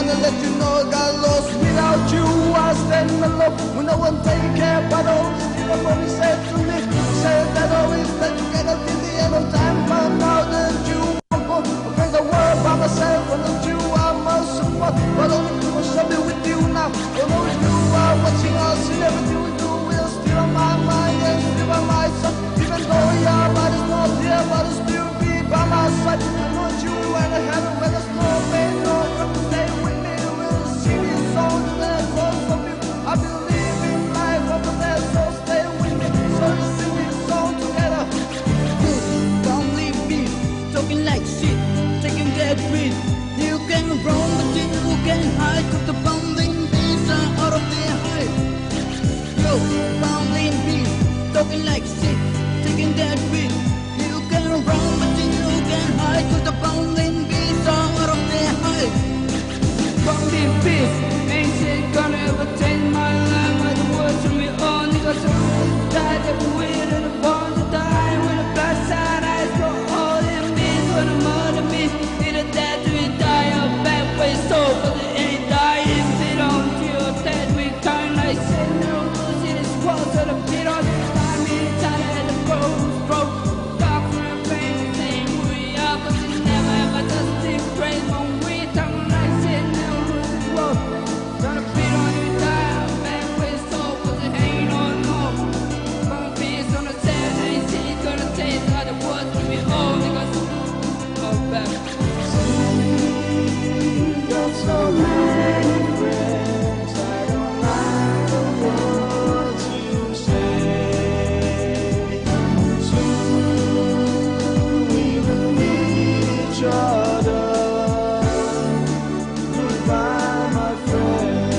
wanna let you know I got lost without you. I stand alone when no one take care, but always still only said to me, said that always that you get up till the end of time. Found out that you won't go. I bring the world by myself, and not you I must support, but only you must shall be with you now. And always you are watching us in everything we do. We're still on my mind and still by my side. Even though your body's not here, but it's still be by my side. I want you and I have it when there's no pain, no one to stay with me. We'll sing these songs and I close from you. I believe in life over there, so stay with me. So let's sing this song together. Don't leave me talking like shit, taking that breath. You can run, but you can hide, 'cause the bombing bees are out of their hide. Yo, bombing bees talking like shit, taking that breath. You can run, but you can hide, 'cause the bombing bees are out of their hide. Bombing bees, ain't shit gonna ever change my life. But the words from me on, niggas are died every weird and the born to die. When the blood side eyes go all in me, gonna murder me. Either dead to die or bad way so, but they ain't dying. They don't feel dead, we kind like sin. No losing this world, so the beat on time in time and the broke. Dark from the pain, same we are, but they never ever just think praise when we talk like sin. No losing this world, gonna beat on you, die or bad way so, but they ain't on no. Gonna be gonna say, ain't shit gonna taste all the words from me all, niggas. Oh, back. Got so many friends, I don't like the words you say. Soon we will meet each other. Goodbye, my friend.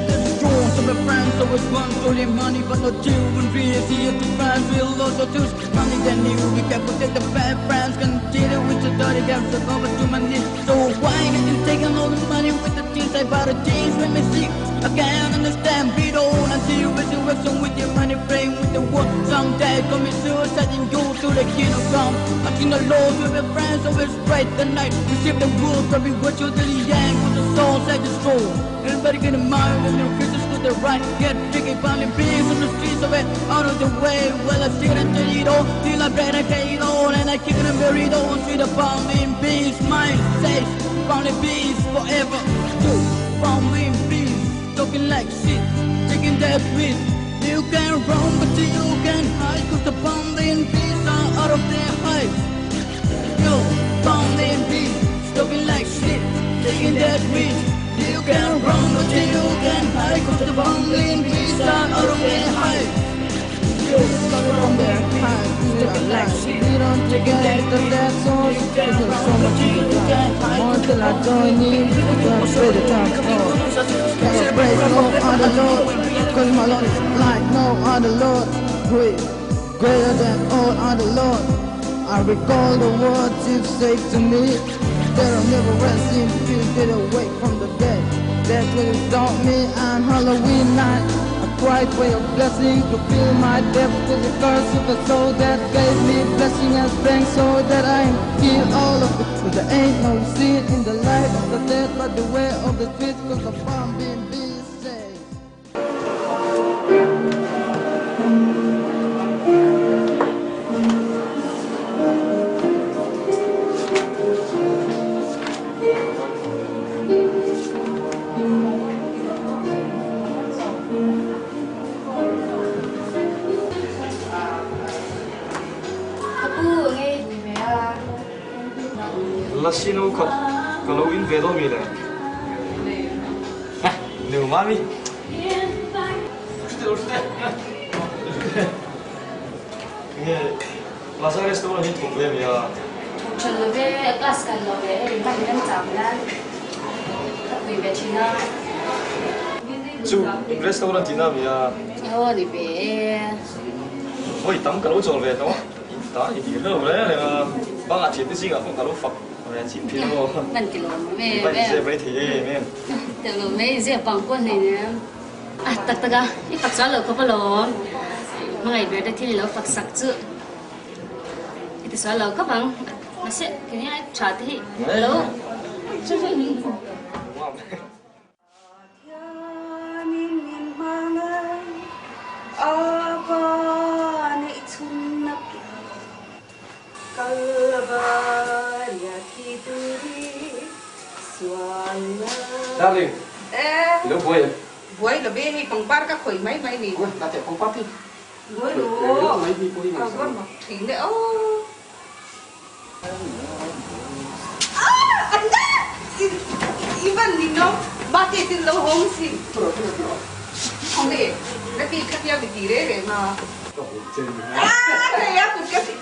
There's drones of my friends, always want for their money, but not you. When we see it, the friends will also choose money than you. We can protect the bad friends, continue with the dirty games that over to my knees. So why can you take all the money with the things I bought? The things when me sick, I can't understand. Beat on until you resurrection with your money, playing with the world. Someday commit suicide and go to the kingdom come. I think the Lord with my friends always bright the night. Receive the world, probably what you till the end with the souls I just roll. Everybody get a mind and your Christians to the right. Get tricky, finally beings on the streets of it, out of the way. Well, I see it till it all, till I break it all, and I keep it buried on. See the bombing bees, mine says, bombing bees forever. Two bombing bees, talking like shit, taking that breath. You can run, but you can hide, 'cause the bombing bees are out of their hide. Yo, bombing bees, talking like shit, taking that breath. You can run, but you can hide, 'cause the bombing bees are out of their hide. Yo, from their hide, talking like shit, We don't taking that the breath. dead souls. You can There's run, so but much you to can die. hide, More till I join you. Don't pray the time for. Gotta praise no other Lord, 'cause my Lord is like no other Lord. Greater than all other Lord. I recall the words you say to me. There are never resting till you get away from the dead. That's when you taught me on Halloween night. I cried for your blessing to fill my debt with the curse of a soul that gave me blessing and strength so that I feel all of it. But there ain't no sin in the light of the dead, but the way of the street, 'cause the bomb being saved. Lasino kot kalau in vedo mi le. Ne umami. Nge lasa restoran ini problem ya. Chalobe kelas kan lobe, bagi dan camlan. Tapi becina. Su restoran tina mi ya. Oh di be. Oi tam kalau jual ve no. Ta ini dia lo le ya. Bang atin tu sih aku kalau fak. Orang cinta lo. Man kilo me. Baik saya baik tiye me. Kilo me saya pangkuan ni. Ah tak taga, ini faksa lo kau belum. Mengai beda ti lo faksa tu. Itu soal lo kau bang. Masih kini ay chat hi. Lo. Darling, lúc vui vậy? Vui là bên phòng bar các khởi máy máy nè. Ôi, là chạy không phát đi. Vui rồi. Mấy đi vui này. Vâng mà thì nữa. Even you know, bakit in lâu home xin. Không đi, nó đi khắc nhau bị gì đấy mà. Đây á, cũng cái gì?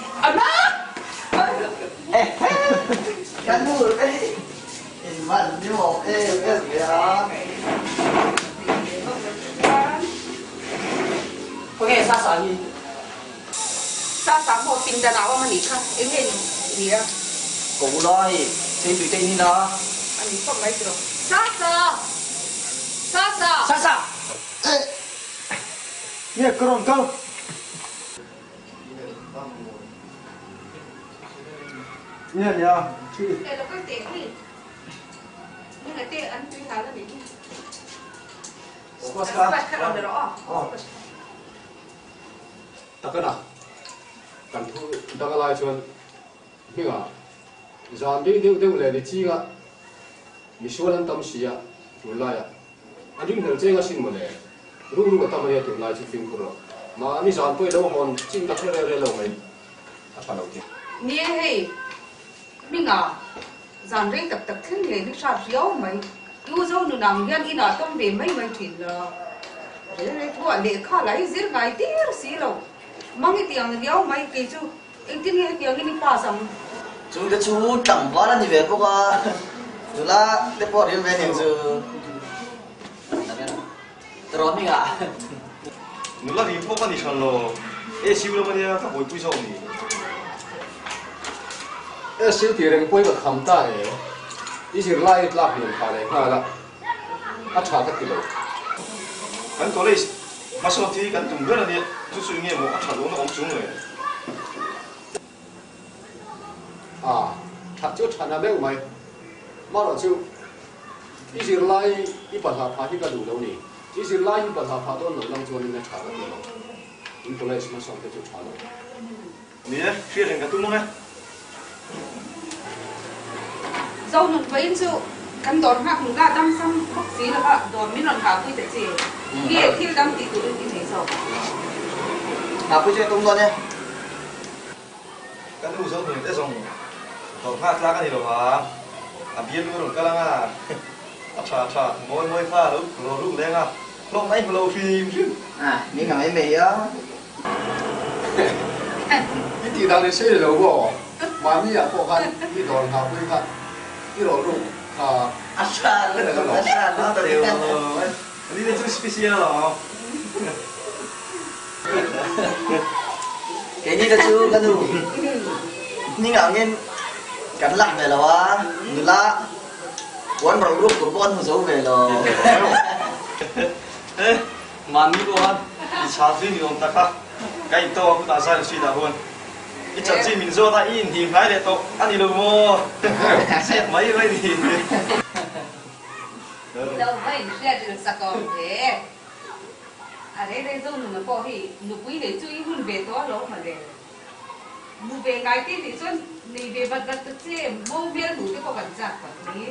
Cái mưa cái mình như một cái gì đó. Okay, sasa gì? Sa một pin đã nào mà nghỉ khắc, em nghe gì á? Cổ lo thì trên tụi tên đi đó. Anh ấy không lấy được. Sa. Sasa. Nghe con câu. Nghe nhá. Đây là cái tiền gì? Nhưng cái tiền anh tuy khá là gì? Bắt khá là rõ. Takkan ah, kan thu dagalai chuan hinga zan deu le ni chinga mi sualan tam sia tulaya ading hel chenga sin mo le ru ka tamaya tulai chu film ko ma mi zan poi do hon ching da re lo mai apa lo ti Nè hey, mình à, dàn rây tập thiên lệ nước sạch riêu mấy, yêu dâu nụ nàng viên in ở trong bể mấy mấy thìn là, rây thua lệ khá lấy giết gai tiệt xí lâu, mang cái tiền riêu mấy cái chú, anh tin nghe tiền cái pa xong, Chú cái chú chẳng quá là như vậy cô à. Chú là cái bỏ đi về nhà chú. Terus ni ah. Nula di po kan di sana. Siu lo mana tak boleh pujuk ni. siêu tiền人背個冚單嘅，以前拉人下嚟下啦，一查得幾多？ Kan kalau masuk ti kan tunggu nanti tu sungai mau acah lo nak omcung le. 啊，查就查那咩唔係，馬來超，以前拉一百下爬呢個路路呢，以前拉一百下爬到路楞咗呢，查得幾多？咁過嚟什麼上去就查咯。 Ni phía人kan tu mana? dâu nụ với chú, căn đòn hạc nụ ra đâm xăm bốc xí là bạn đòn mới lần khảo quy tại gì, nghe khi đâm tí tụi đi thấy sao? Nào cứ chơi tung con nhé. Kan tu zon ni tak zon. Kalau hak lah kan ni loh. Biar lu orang kalang ah. Acah moi pha lu leng ah. Long mai lu phim. À, miếng ngầm mì á.呢啲但你寫嚟喎，萬呢人放緊呢度下杯緊，呢度碌下。 Asa, nó Tadi ni dia tu spesial lah. cái như cái chú cái đủ nhưng ở nghe cắn lặng về là quá người la quán vào lúc của con dấu về là Mani tuan, di chafin di orang tak cái to aku tak saya sudah pun. Icat si min zo ta in thì phải để to anh đi đâu mua. Xét mấy cái gì. Đâu vậy sẽ được sạc còn thế. À đây dâu nụ mà bỏ thì nụ quý để chú ý hơn về đó lỗ mà để. Nụ về ngày tiên thì xuân này về vật vật tự chế mâu viên nụ cái có vật giặc vật lý.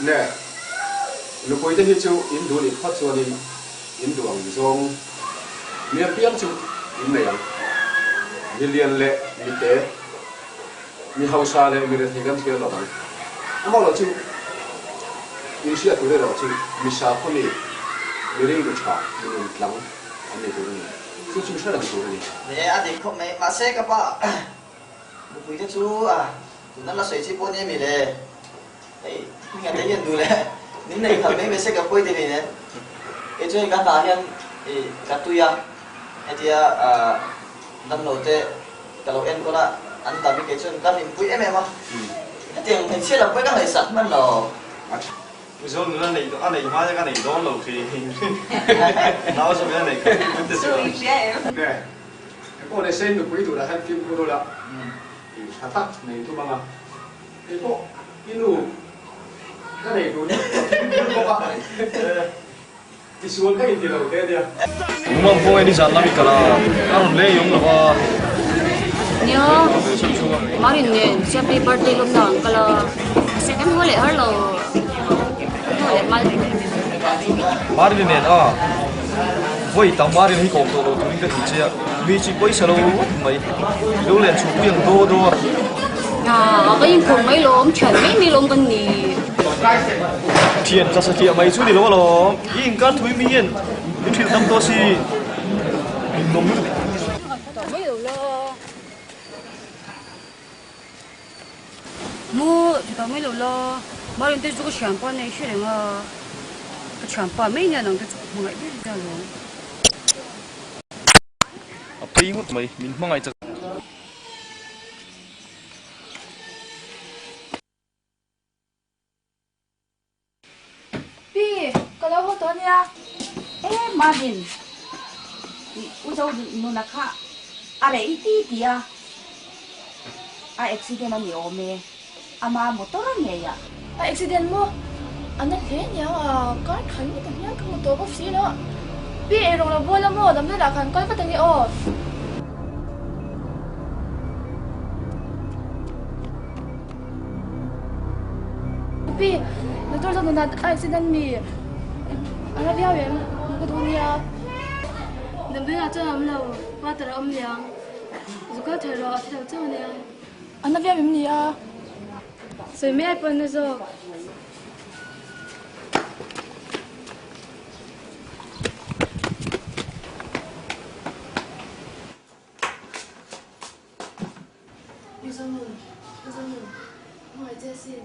Nè, lúc cuối tới chú in đồ đi phát cho đi in đồ ăn xong, miếng biếng chú in này, mi liền lệ mi té, mi hậu sa lệ mi để thấy cái gì đó mà, mà là chú in xia tuổi đó chú mi sa con này, mi đi được chả, mi đi lắng, anh này tuổi này, chú sẽ làm tuổi này. để anh thì không mấy mà xe các bạn một quý cái chú à chúng nó là sấy chỉ bốn em mì đấy ấy nghe thấy nhận đủ đấy những này thằng mấy xe gặp quay thì này cái chú cái ta hiện cái tôi à cái thì năm đầu tiên kalau em có là anh ta biết cái chú ta mình quay em mà cái tiền mình chia làm quay các người sẵn mà nó Zon ni anh này mai cái này đó lâu thì. Nào sao cái này cũng được Chú rồi. ý sẽ em. Nè, cái con này xem được quý tụ là hai phim cô đô la, thà tắc này thôi mà, cái bộ cái nụ cái này đủ nhá có bạn thì xuống cái gì đầu tiên đi Umang po ini jalan lagi kalau arun le yung apa nhớ Marin nè happy birthday lúc nào kalau second hole hello hole mal Marin ini voi tang Marin hi kong to tu ring ka chi mi chi poi salo mai lu len chu yang do cái những cùng mấy lốm chuẩn mấy lốm bên nhì thiền ra sự thiện mấy chú đi lo yên can thui mi yên cái thiện tâm to si mình mong được mấy lốm lo mua thì tao mấy lốm lo bao nhiêu tiền cái champagne này chứ đừng cái champagne mấy nhà nó cái một ngày biết ra rồi apa ingat mai min mangai tak kalau hoto niya, Marvin, usaw mo na ka, are iti dia, accident ni ome, ama motor niya ya. Accident mo, anak niya, kan kanya tanya ka motor ko sino, erong na bola mo, dam na kan ka tanya o. Motor sa nunad accident mi. Anh biết em có thua nha. Đừng biết là chơi ấm lâu, qua từ âm liang, rồi có thể rồi thì đầu chơi nè. Anh biết em gì à? Rồi mấy anh nữa rồi. Yêu sao mừng, ngoài chơi xin.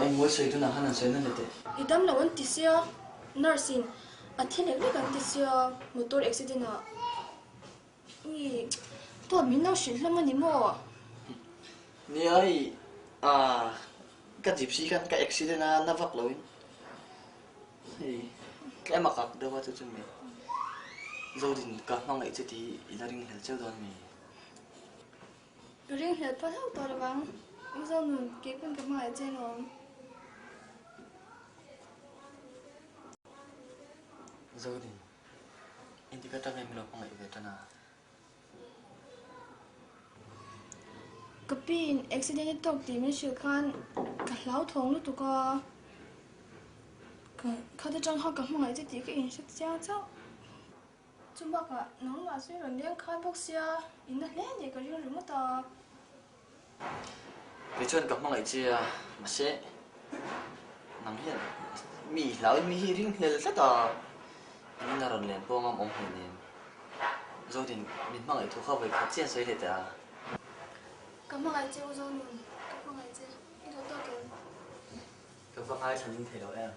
Em muốn xây cho nó hắn xây nên được. Idam là vấn tisio, nursing, thiên này cái vấn tisio, motor accident à. Ý, tôi mình nào xin lắm anh mò. Nhi ơi, cái dịp gì cái accident nó vấp lối. Cái mặc áo đâu vào cho mình. Rồi thì cả mang lại thì là riêng hết chơi rồi mình. Riêng hết phát hậu tôi là vắng. Rồi mình kế bên cái máy trên nó. Rồi thì em thì cái em lo không lại về cho nào. Cái pin accident tàu thì mình sửa khan cái lão thùng lúc tụi co cái trong họ cái máy thì cái in sức giá cháu. Chúng bác ạ, nó là suy luận liên khai bốc xe, in nó lên thì cái riêng rồi mất tờ. Cái chuyện gặp mang lại chia mà sẽ nằm hiện mì lão mì riêng hết rất là mình là rồi liền buông ngâm ông hình liền rồi thì mình mang lại thu khâu về phát triển xây lên à Cảm ơn anh chị ô dâu mình, cảm ơn anh chị, đi đâu tôi kìa. cảm ơn ai thành thể đó em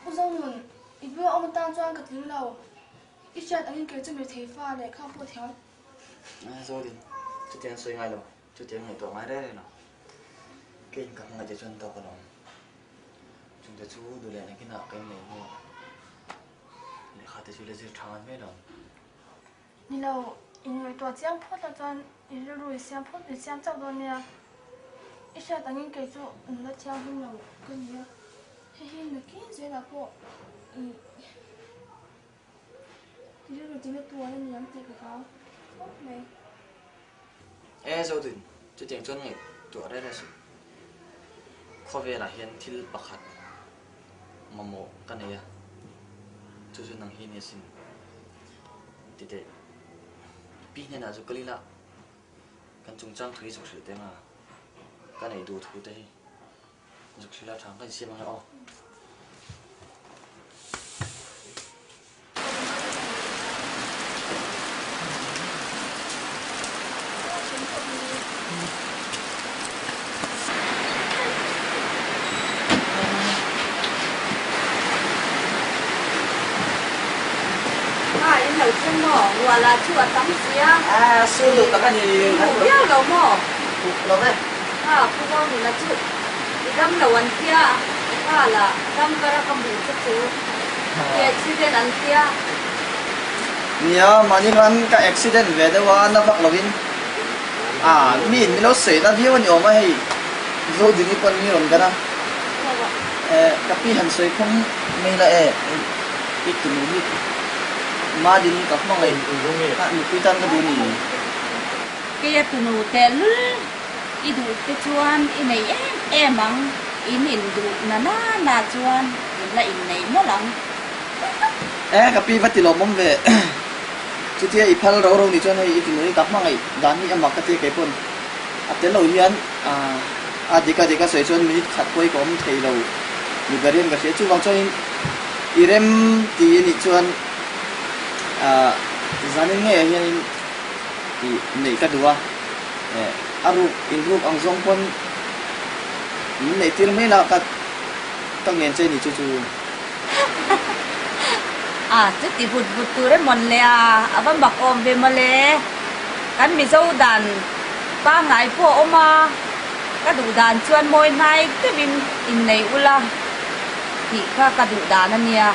Ô dâu mình, ít bữa ông ta cho anh cái thứ lầu, ít chuyện anh kêu cho mình thấy pha để không phụ theo. rồi thì chút tiền xây ngay rồi chút tiền ngày tổ ngay đấy nào cái cảm ơn chị chân tao còn chúng ta chú đủ lại cái nào cái này mua để khai tới chú lấy giấy trắng mấy đồng Đi lâu, in người tòa chiang phốt là cho in rồi xem phốt để xem cháu đó nè. Ít chuyện anh kêu cho nó chiang hơn lâu cái gì á, hay nó kia dễ là bộ, đi rồi thì nó tua nên nhắm tiền củaเขาmày. rồi thì chút tiền chân ngày tuổi đấy là sự khó về là hiện til bạc hạt mà mồ cái này à chú chú năng hiện xin thì để pin này là chú cái lạ cái trung trang thuế dục sự thế mà cái này đủ thứ đấy dục sự là thằng cái xem mà ô Đầu chân mỏ, hoặc là chua tắm xía. xưa được cái gì Không biết đâu mỏ. đâu đấy Cô dâu thì là chua. Thì đâm đầu anh kia, là đâm cái ra cầm bụng chút xíu. accident an tia nia mani ran ka accident ve de wa na vak lovin min mi lo sei na view ni oma hei zo dini pon mi ron kana ka pi han sei khom me la itu ni ma din ka khom ngai ka ni pi tan ka du ni kia tu nu te lul idu te chuan in nei em ang in du na chuan in la in nei mo lang ka pi vati lo mom ve chu tia I phal ro ro ni chuan hei itu ni ka khom ngai dan ni amak ka te kai pon atel lo hian dika soi chuan minute khat koi kom thei lo ni garian ka se chu wang chuan irem ti ni chuan zanin nge hian I nei ka duwa aru inrup ang zong pon nei tir me la ka ngen che ni chu chu ti but tu re mon le aban bak om ve ma le kan mi zo dan pa ngai po oma ka du dan chuan moi nai te bin in nei ula ti ka du dan ania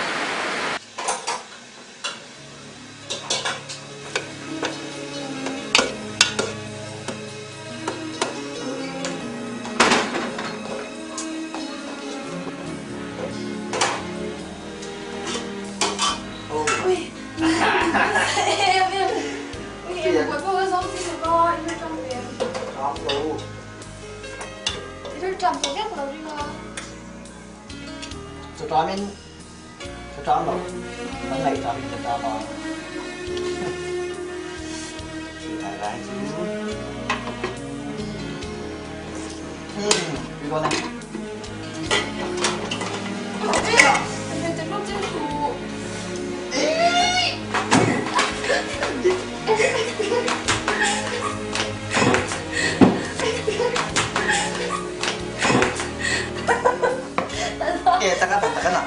taka na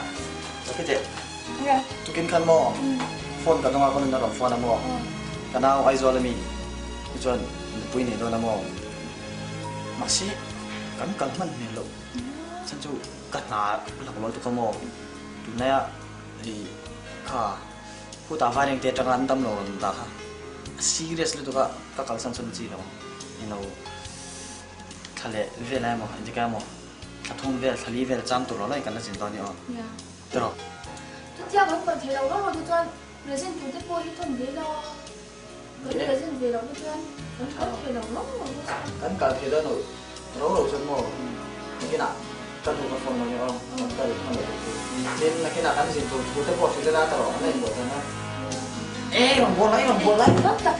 okay je tukin kan mo phone ka donga kon na ro phone mo kana ai zo la mi chuan pui ni do na mo masi kan man ni lo chan chu kat na la lo to ka mo tu na ya ri kha pu ta va reng te tang an dam lo da kha seriously to ka kal san chun chi lo you know thale ve la mo indika mo thong ve thali ve cham tu lo lai kan na sin do ni o tro tu tia kan kan thelo lo tu chuan resin tu te po hi thon ve lo kan resin ve lo tu chuan kan thelo lo kan kal thelo no ro ro chun mo ni na kan tu ka phone lo ni o kan ka thon lo din na kina kan sin tu te po tu na ta ro na mo ta na rong bo lai lắm tập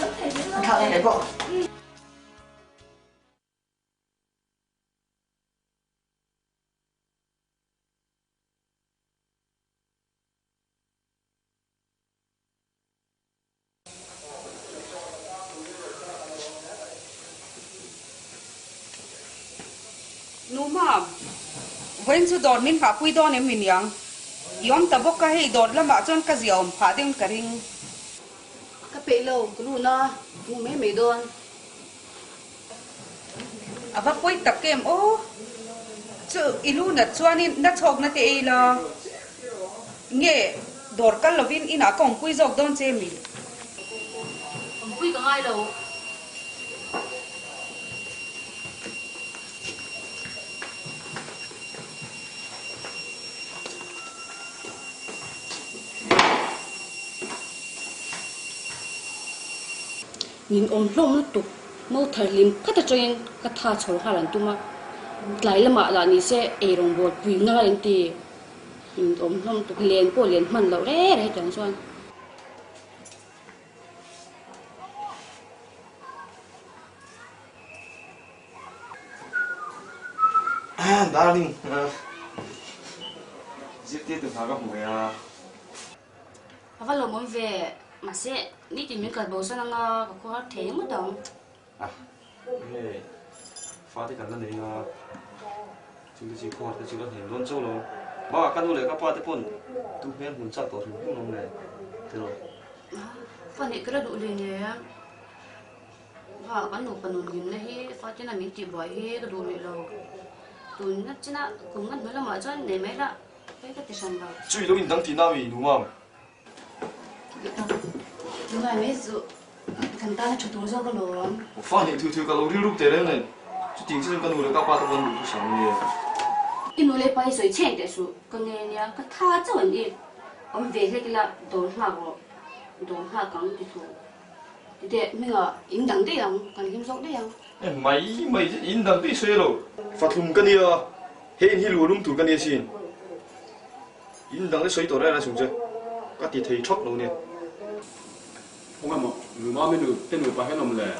lắm thầy lo ka ai bo Numa, when su dor min pa pui don em min yang, yom tabok ka hei dor lama chon ka ziom pa ding karing. ka pe lo ku na mu me don Ava pui tak kem o, chu ilu na chuanin na chok na te ei la. Nge dor kal lovin ina kong pui jok don che mi. pui ka ngai lo nhìn ôm lông nó tụt mau thở lim cắt cho anh cắt thà chầu hà lan tuma lại là mà là ni sẽ ai rong bột quỳ nga lên tì nhìn ôm lông tụt liền po liền mình lâu đấy đấy chẳng xuân darling zip ti tu pha ka hu ya Apa lo mau về mà sẽ đi tìm những cái bầu sang nga có khó thế mất đâu he fa ti kan la nei nga chu ti ko ta chu la he lon cho lo ba kan le ka pa te pon tu hen hun cha to hu nom le te lo phần này cái đó đủ liền nhé và cái nụ phần nụ nhìn này phát cho nên mình chỉ bỏ hết cái đủ liền rồi tụi nó chỉ là cũng ngắt mấy là mà cho nên mấy là cái ti san ba chui lo in dang ti na mi nu mam đúng rồi mấy dù thằng ta chụp túi cho cái lỗ fa ni thu ka lo ri ru te re ne chu ting chen ka nu le ka pa ta bon du sang ni in ole pai soi chen de su con ne nya ka tha cho ni om ve le la do la go do ha kang ti thu de me ga in dang de yang kan kim sok de yang mai in dang ti se lo fa thum ka ni a he in hi lu rum tu ka ni sin in dang le soi to ra la sung che ka ti thei thok lo ne không có mà người mà mình được tên người phải hết lòng lệ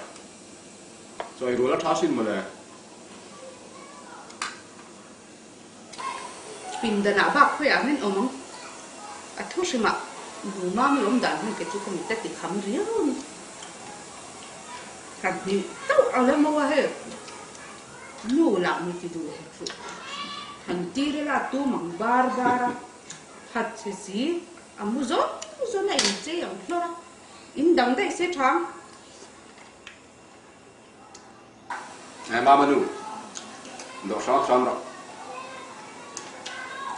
rồi rồi nó tháo xin mà lệ pin da na ba khoya men omong a thoshima người mà mình lom dan cái chú không biết khăm riêng cái gì tao ở đây mua hết nu làm như thế được hành ti là tu mang bar hạt gì amuzon này chơi ở đâu in đằng đấy sẽ thắng ngày mà mình được sáu trăm rồi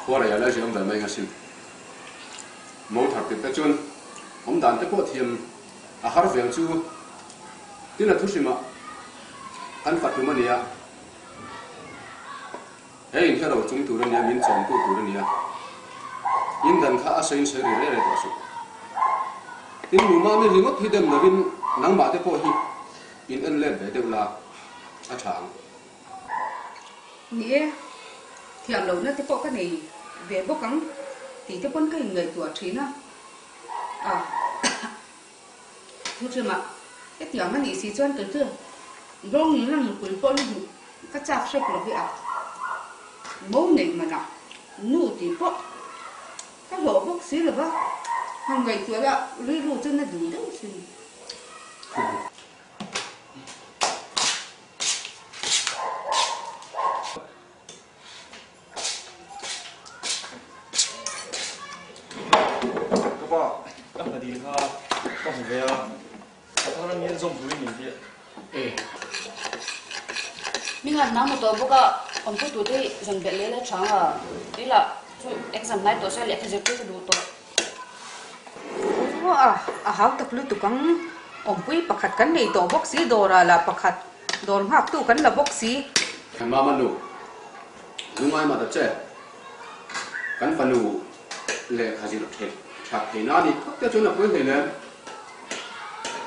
qua đây là gì ông đàn mấy cái xin mẫu thật thì cái chuyện ông đàn cái bộ thiềm à har về chú tí là thuốc gì mà ăn phạt của mình à ấy in cái đầu chúng tôi đang nhìn chọn của tôi đang in đàn khá xây xây rồi đấy là sự tin mù ma mình ringot hi dem lovin nang ma te po hi in an le ve de la a thang nghĩa thiam lâu nó te po cái này về bốc cắn thì te pon cái người tuổi trí na à thôi chứ mà cái tiệm nó gì xí choan tới chưa rong nó là một cuốn pon cái chạp sập là cái à mẫu này mà nào nụ thì po cái lỗ bốc xí là vâng hàng ngày tuổi là ri ru chân là đủ đâu chứ các bạn các là đi ha các bạn về à các bạn nghe dùng vui mình đi mình làm năm một tuần bữa cả ông cứ tụi đi dần về lấy chăng à đi là exam này tôi sẽ lấy cái gì cũng đủ tôi hao tập lu tu kang om pui pakhat kan nei to box si dora la pakhat dor hak tu kan la box si ma manu lungai ma da che kan panu le khaji ro the thak he na ni thak te chuna poi ne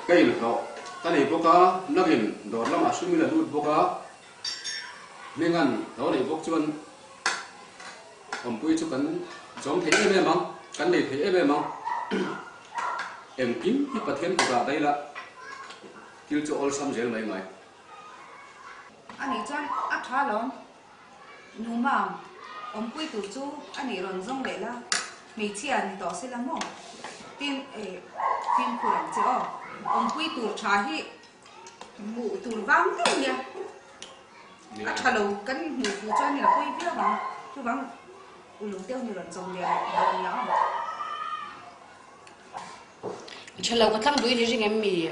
kai lu to ta nei boka nagin dor lama sumi la lut boka nengan to nei bok chuan om pui chu kan jom the e mang kan nei the e mang em kim hi pathian ku ga dai la kil chu all sam zel mai ani chan a tha lo nu ma om pui tu chu ani ron zong le la mi chi an to se la mo tin ku ran che o om pui tu tha hi mu tu wang tu ya a tha lo kan mu fu chan ni la pui pia ba chu bang u lu teo ni ron zong le da ya chờ lâu cái thằng đuôi đi riêng em mì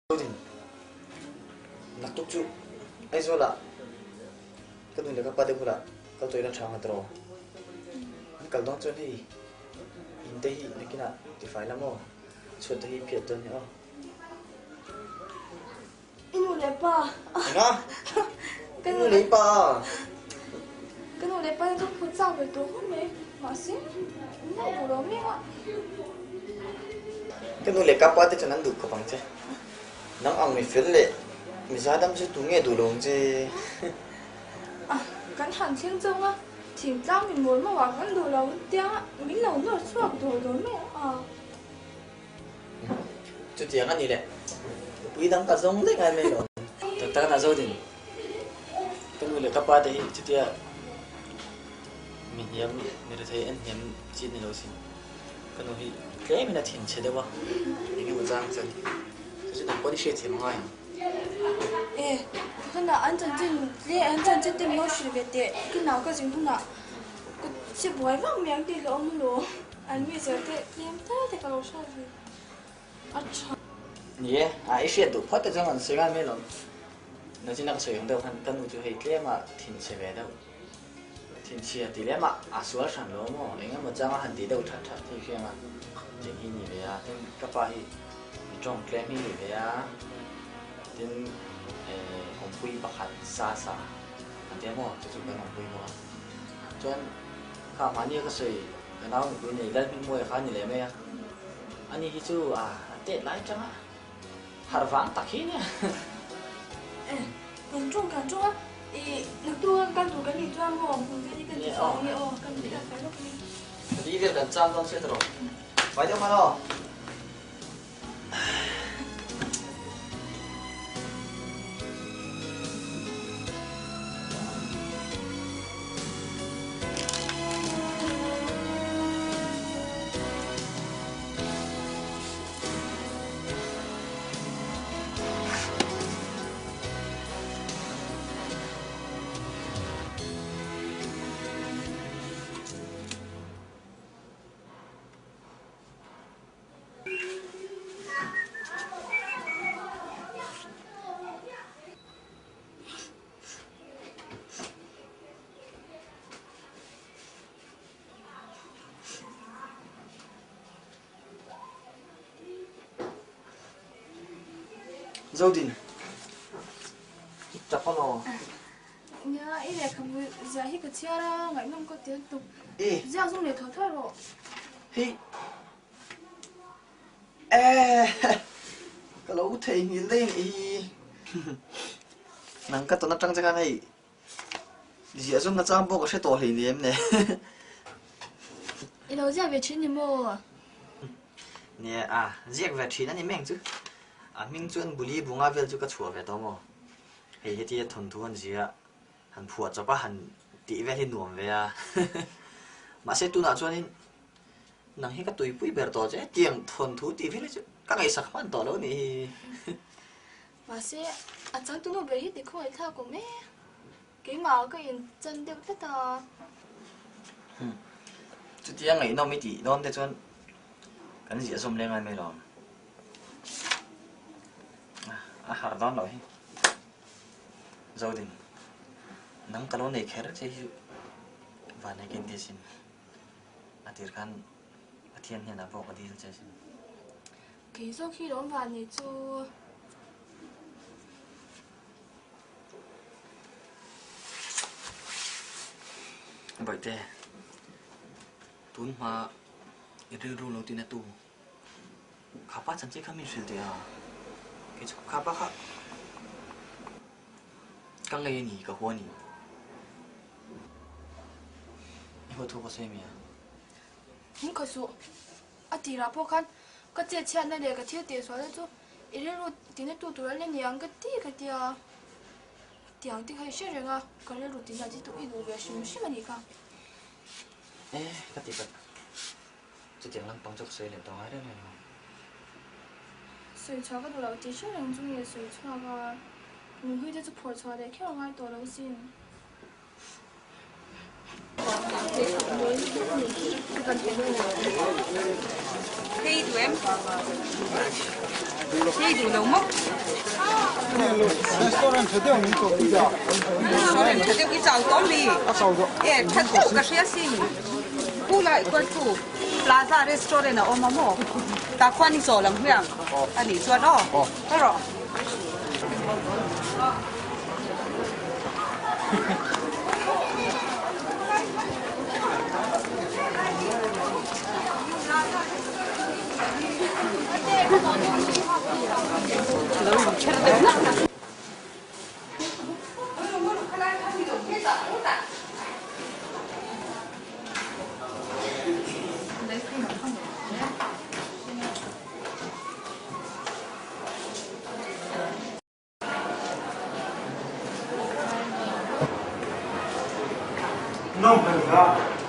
tôi thì nặc túc chú ai rồi là cái đôi là các bạn đều là các tôi đang chọn ở đâu anh cần đón chân thì in đây này kia nào thì phải làm ô chuột thì phiền chân nhở inu le pa Nga? Inu le pa. inu le pa to phu cha ve to me ma si na bu lo me a Inu le ka pa te chanan du ka pang che. Nang ang mi fel le. Mi za dam se tu nge du long che. à kan han ching chong a thim tlang mi mol ma wa kan du lo tia min lo no chuak do do me a Chu tiang ani le. Pui dang ka zong le ngai me lo. Ta na zo din. Inu le ka pa te chu tia. Mi hiam ni re thei an hiam chi ni lo sin. Kanu hi ke mi na thin che de wa. Ni ngi mo jang chen. Chu na body shape thim ngai. 에 근데 안전진 리 안전진 때문에 요시겠대 그 나가 지금 누나 그 집에 뭐 명들이 없노 아니 저때 님 타야 될까 오셔지 अच्छा Nè, ai sẽ đủ phát cho mình sẽ ăn mấy lần. Nó chỉ năng sử dụng đâu phần cân của hệ kia mà thìn sẽ về đâu. Thìn chia thì lẽ mà xuống sản lúa mà, nên mà trang hành tí đâu thật thật thì khi mà chỉ khi nhìn về à, thì các bạn thì trong cái mi về à, thì ông quý bạc hạt xa xa, anh thấy không? Cho chúng ta ông quý mà, cho nên khá mà nhiều cái sự cái nào cũng quý này đây mình mua khá nhiều lắm ấy, anh ấy chú à tết lại chẳng á. Har vang tak ini. Kan trung á. Lực tua kan tu kan itu ang hom, kan itu kan kita kalau ni. Đi việc đặt trang con sẽ rồi. Phải cho mà đâu. Dâu đình chặt con nó Nhớ ý là không giờ hết cái chia ra ngày năm có tiếng tục ê giờ dùng để thôi rồi hi ê cái lỗ thầy nhìn lên ý nắng cái tao nó trăng trăng này giờ dùng nó trăng bộ có sẽ tổ hình em này ý đâu giờ về chuyện gì mà nè à giết về chuyện này mình chứ à mình chuyên bùi bùn ngà về chứ cái chùa về đó mà hay thì thuần thu anh gì à hắn phù cho ba hắn tị về thì nuông về à mà sẽ tu nào cho nên nắng hết cái tuổi bụi bẹt đó chứ tiền thuần thu tị về chứ các ngày sắc man to lâu nè mà sẽ à chẳng tu nó về hết thì không phải thao của mẹ cái mà cái yên chân đều tất à chứ tiếng ngày nó mới tị đón thế cho cái gì xôm lên ngay mới làm à hạt đón rồi dâu đình nắng cái lỗ này khé rất chứ và này kinh tế xin à tiền kan thiên hiện là bộ cái đi chứ cái số khi đón vào này cho bởi thế tuấn mà itu dulu tina tu kapan saja kami sudah ya kita kapan kak kang lagi ni kau huan ni ini tu kau semia không có số à thì là bao kan cái chuyện chuyện này để cái chuyện tiền số đấy chứ ý là tiền này tu tu lên nhàng cái tiền tiền thì hay xem rồi à cái này tiền là chỉ tu ít đồ về xem xem mà đi cả cái tiền chỉ tiền lăng bằng chục xây lên tàu ấy đấy này水草嗰度留啲出兩種嘢水草啊，唔去啲就破草嚟，傾落喺度老先。Khi tụi em khi tụi đâu mất Restaurant thật nhiều những chỗ bây giờ. Restaurant thật nhiều cái chảo tôm đi. Thật tốt cái gì xin. Cú lại quay cú. Plaza Restaurant ở Mamo. Ta khoan đi rồi làm hương. Anh đi cho đó. Đó rồi.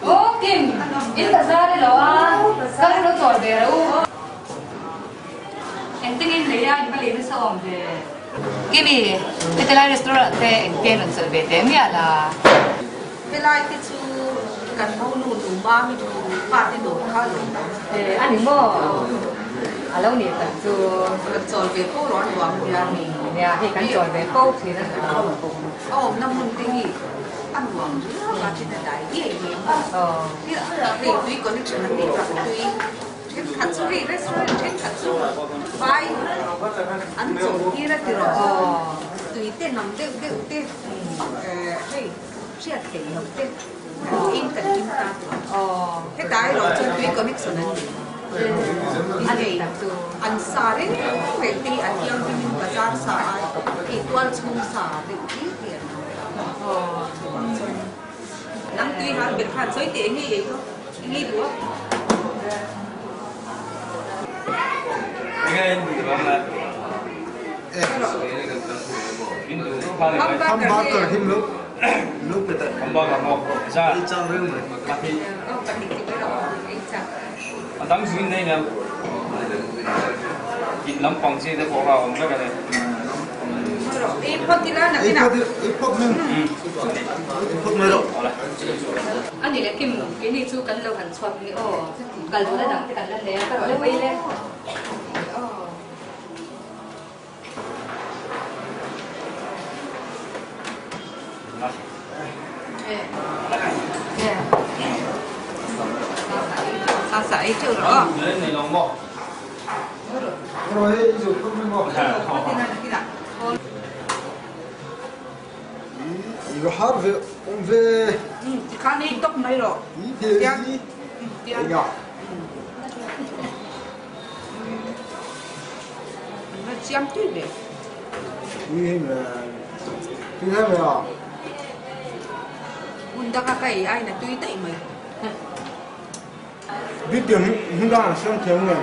Ô Kim, ít thật ra đây là các nó tròn về đâu? Em tính em lấy ra những cái lấy sao om về? Kim đi, cái lại restaurant thế tiền nó sẽ về thế mía là cái lại cái chú cần mau nụ tụ ba mươi tụ ba mươi đồ khá rồi. Anh đi mua. lâu nè tận chú tròn về phố đó luồng nhà mình nè thì căn tròn về phố thì nó năm mùng tinh nghỉ ăn luồng và trên đại gì gì thì tuy có những chuyện là đi gặp tuy trên khát số đi restaurant trên khát số vai ăn trộn kia ra từ rồi tuy tên nằm tên hey chia thể hợp tên in cần chúng ta cái cái đó trên tuy có những chuyện anh ấy anh xa đấy phải đi anh yang đi bazar xa thì toàn chung xa để đi tiền năm tuy hàng biệt hàng soi tiền như vậy thôi nghĩ được nghe hamburger him look at that hamburger một ra đi trong rừng mà thì当时那呢，越南房子都火爆，那个呢。import đi ra nè import mới rồi anh đi lấy kim cái này chú cần lâu hẳn xoắn cái cần lâu đã đắng cần lên cái rồi quay lên sao sấy chưa rõ lên này lòng mò rồi rồi không mới ngọt 이거 하루 왜 칸이 떡 나이로 이게 이거 참 tuyệt 이해면 운다가 cái ai là tuy tệ mày biết điểm hương xem thiếu người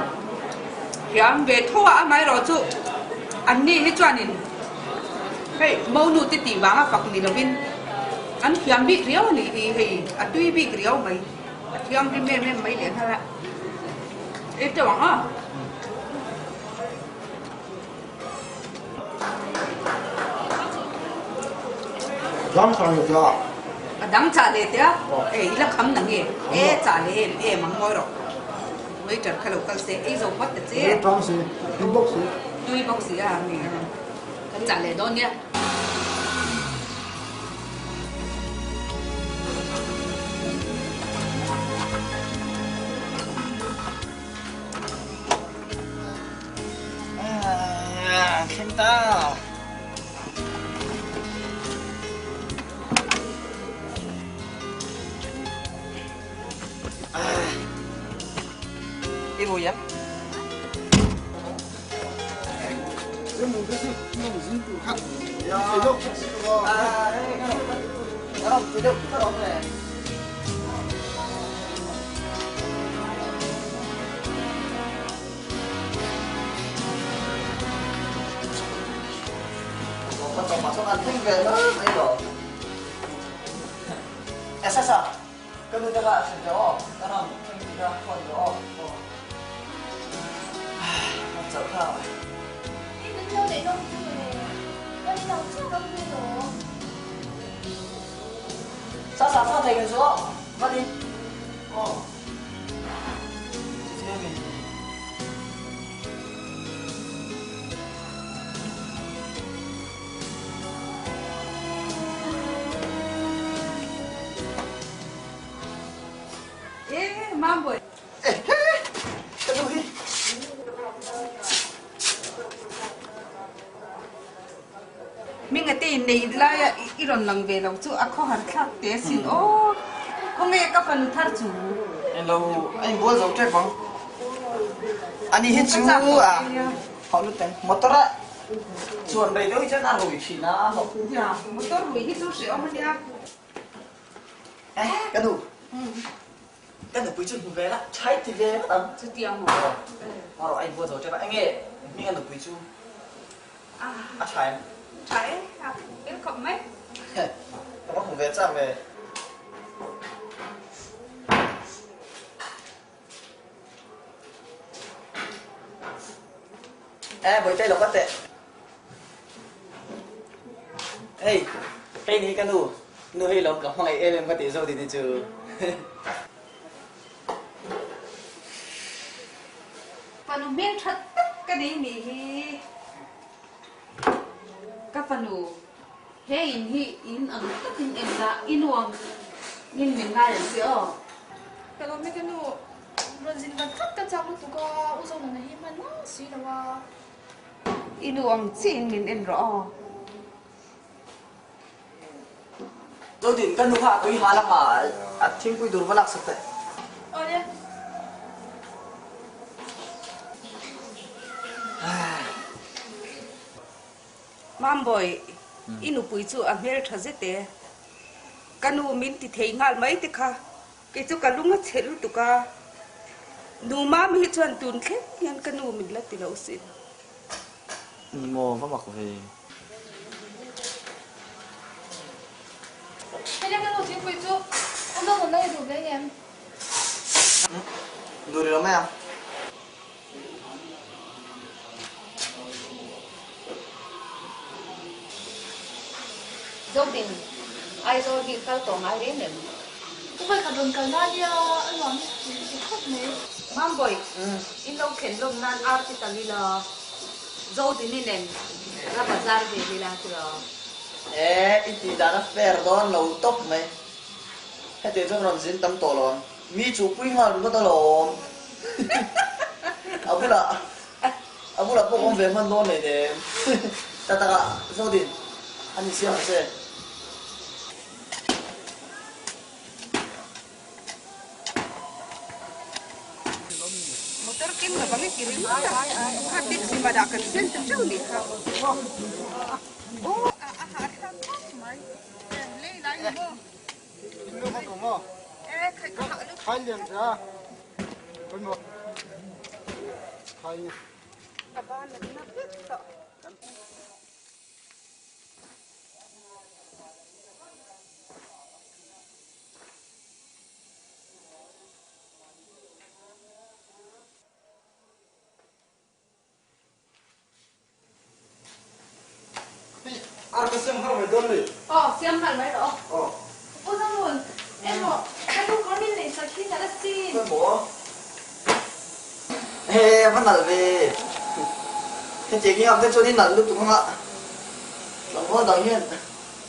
yang về thua à mày rồi chú anh đi hết chuyện này hey mau nuôi tít vàng à phật này là vin anh yang bị riêu này thì anh tuy bị riêu mày yang đi mẹ mấy liền thôi ạ ít cho bằng à dám sang được chưa đắng trả lệ thế ấy là khăm nặng nghe trả lệ mang ngồi rồi mấy trận khai lộc khai sẽ ấy rồi mất được chứ dám gì kim bốc gì tuy bốc gì à mình cái trả lệ đó nhé khen ta ibu ya duduk con chồng mà xong ăn thích về nữa đấy rồi sao sao cái người ta lại sẽ cho cái nào mình ra khỏi đó sợ sao sao sao thầy cái số bắt đi mambo cái gì mình cái tiền này là iron năng về lâu chú à khó hẳn khác thế xin ô không nghe các phần thắt chú hello anh bố giấu chết không anh đi hết chú à họ lúc đấy motor á chuồn đầy đôi chân ăn rồi chỉ là họ dạ motor rồi hết chú sẽ ông đi à cái đủ cái đủ quý chú về là trái thì về đó chú tiền rồi anh bố giấu chết anh nghe mình ăn được quý chú à trái trái cái cộng mấy nó không về sao về với cây lộc bắt tệ hey cây này cái đủ nuôi lộc cả hoài em có thể rồi thì chứ và nó miếng thật cái đi mì các phần nụ he in ang in em la inuang in mình ngay là sữa Pero mấy cái nụ rồi dính vào tất cả trong tụi có u sầu này hiếm nó xí đâu à. inuang chin min en ro Rồi thì cái nụ hạ tôi hạ là mà thiên quy đồ vào lạc sạch đấy. Đi. mam boy inu pui chu a mel tha zete kanu min ti thei ngal mai te kha ke chu kalunga chelu tu ka nu ma mi chuan tun khe yan kanu min la ti lo sin Mồ có mặc về. Thế nên cái nụ thiên quỷ chú ông đâu còn đây đủ với anh em. Đủ được mấy em? dâu đình ai rồi đi cao tổ ai đến nữa Cũng phải cảm ơn cả na đi anh nói thì khóc mấy. mam boy in đâu khen lông nan art thì tali là dâu thì nên nè ra bazar về đi làm rồi Ít thì đã nó perdon lâu top mày. Hết tiền trong lòng dính tâm tổ rồi. Mi chủ quý ngờ đừng có tao lộn. Abu là bộ con về phân đôn này để ta cả dâu tiền anh đi xem xem. motor kim na bangi kiri ha ti si ma da kan sen tu chu ni kha o a ha kha mai le lai mo Nó không có mà. khai ka ha lu Khai liền ra. Bên một. Khai. ka ba na pit to Cái xem how mày đơn đi. xem hẳn mấy đó Ô sao rồi? Em bảo cái lúc con đi này sao khi đã xin. Cái bố. Ê, vẫn nở về. Thế chị nghĩ học thế cho nên nở lúc tụi con ạ. Lòng con đầu nhiên.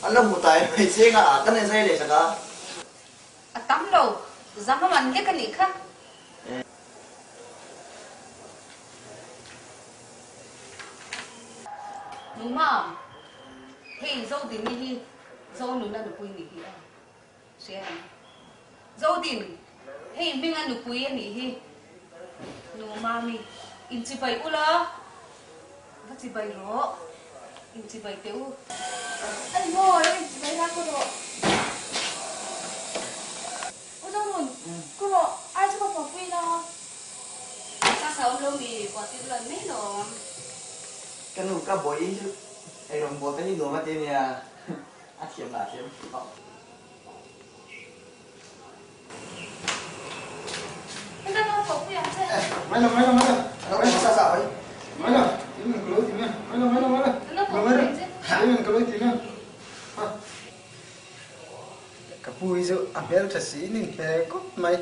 Anh lâm một tay mày riêng à, cái này dây để sao cả. tắm đầu dám mà ăn cái này khác đúng mà thì dâu thì đi dâu nó là được quý nghỉ à xem dâu thì hey mình ăn được quý nghỉ nó mà mi in chỉ bay u la nó chỉ bay rõ in chỉ bay tiêu Anh ngồi đấy, mấy ra cô độ. Ô sao rồi? Cô độ ai cho con bỏ quy đâu? ta sao lâu thì quả tiền lần mấy rồi Cái nụ cá bối chứ. Ê, đồng bố cái đồ mà tên nhà. Ăn khiếm là khiếm. Anh đang đâu bỏ quy à? Mấy lần. Nó có sao sao ấy. Mấy lần. Tìm mình cứ lối tìm nha. Mấy lần. Anh đang bỏ quy chứ? Tìm mình cứ lối tìm nha. Cái bùi dự à bé thật sĩ nên thế cốt mày.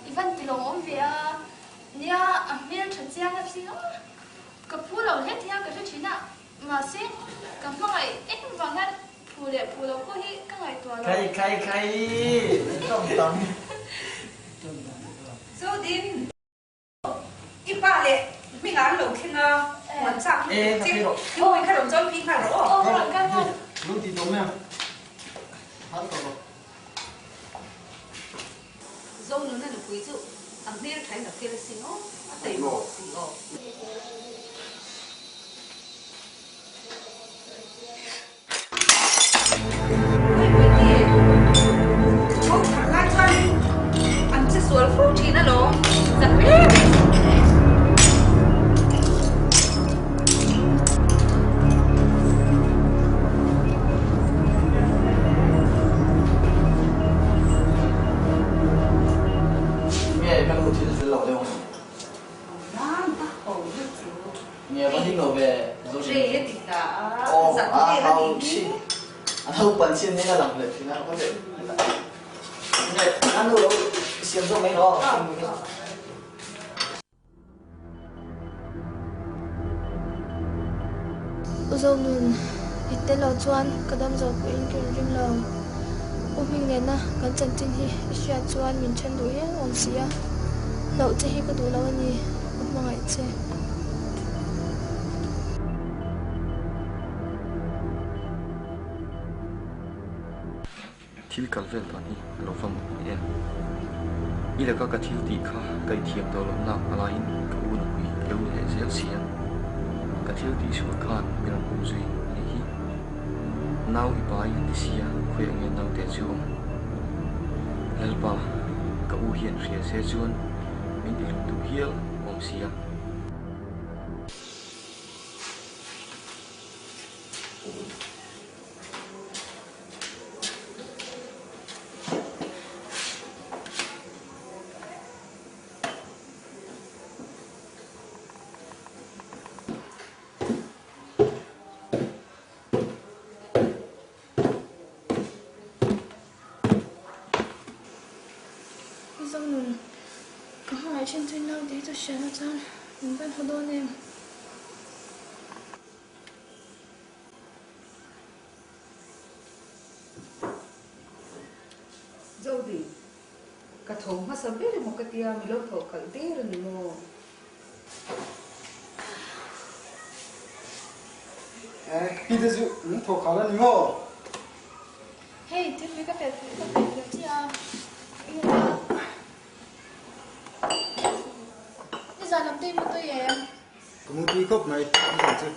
Ivan thì lòng ôm về nia miền Trần Giang là gì đó. Cái phụ đầu hết thì cái thứ chín ạ. Mà xin cái phong này ít vàng ngắt phụ để phụ đầu cô hi cái ngày tuổi rồi. Khay. Không tầm. so din ipa le mi ngan lo khinga man chang ti mo mi kha dom chon pi kha ro Ô rồi cái này. Lúc thì đúng em. Hát cầu rồi. dâu nó là được quý dụ ăn bia thấy là kia là xí ngó tẩy ngó xí ngó ko tha la chuan an che sual fu thi na lo za pe Nghe cái nụ thì rất lẩu đâu. nam ta hầu rất chú Nghe có hình nổ về dấu rê gì. thì đã Ồ, dặn à, đi là hầu đi chi. Hầu bẩn xin nên là làm việc thì nó có thể. Này, ăn đồ xiêm cho mấy nó. Uzong nun ite lo chuan kadam zo ku in kin ring lo uming ne na kan chan tin hi isya chuan min chen du he om sia lo che hi ka du lo ni mangai che thil kalvel pani lo fam e ila ka thil ti kha kai thiam do lo na ala in ka un hui lo he zel sian ka thil ti su khan miran u zui ni hi nau I bai ti sia khwe nge nau te chu lalpa ka u hian ria se chuan min ti tu hial om sia Uzong nun ka hai chen tin lo di to sha na chan min ban hodo ne dâu đi cả thùng mà sớm biết một cái tia mình lâu thổ cẩn tí rồi nè Khi thế chứ, thổ khá là nhiều mồ. hey tin mi ka pe được chi à bây giờ làm tim một tôi em Có một tí khóc này, không phải chứ.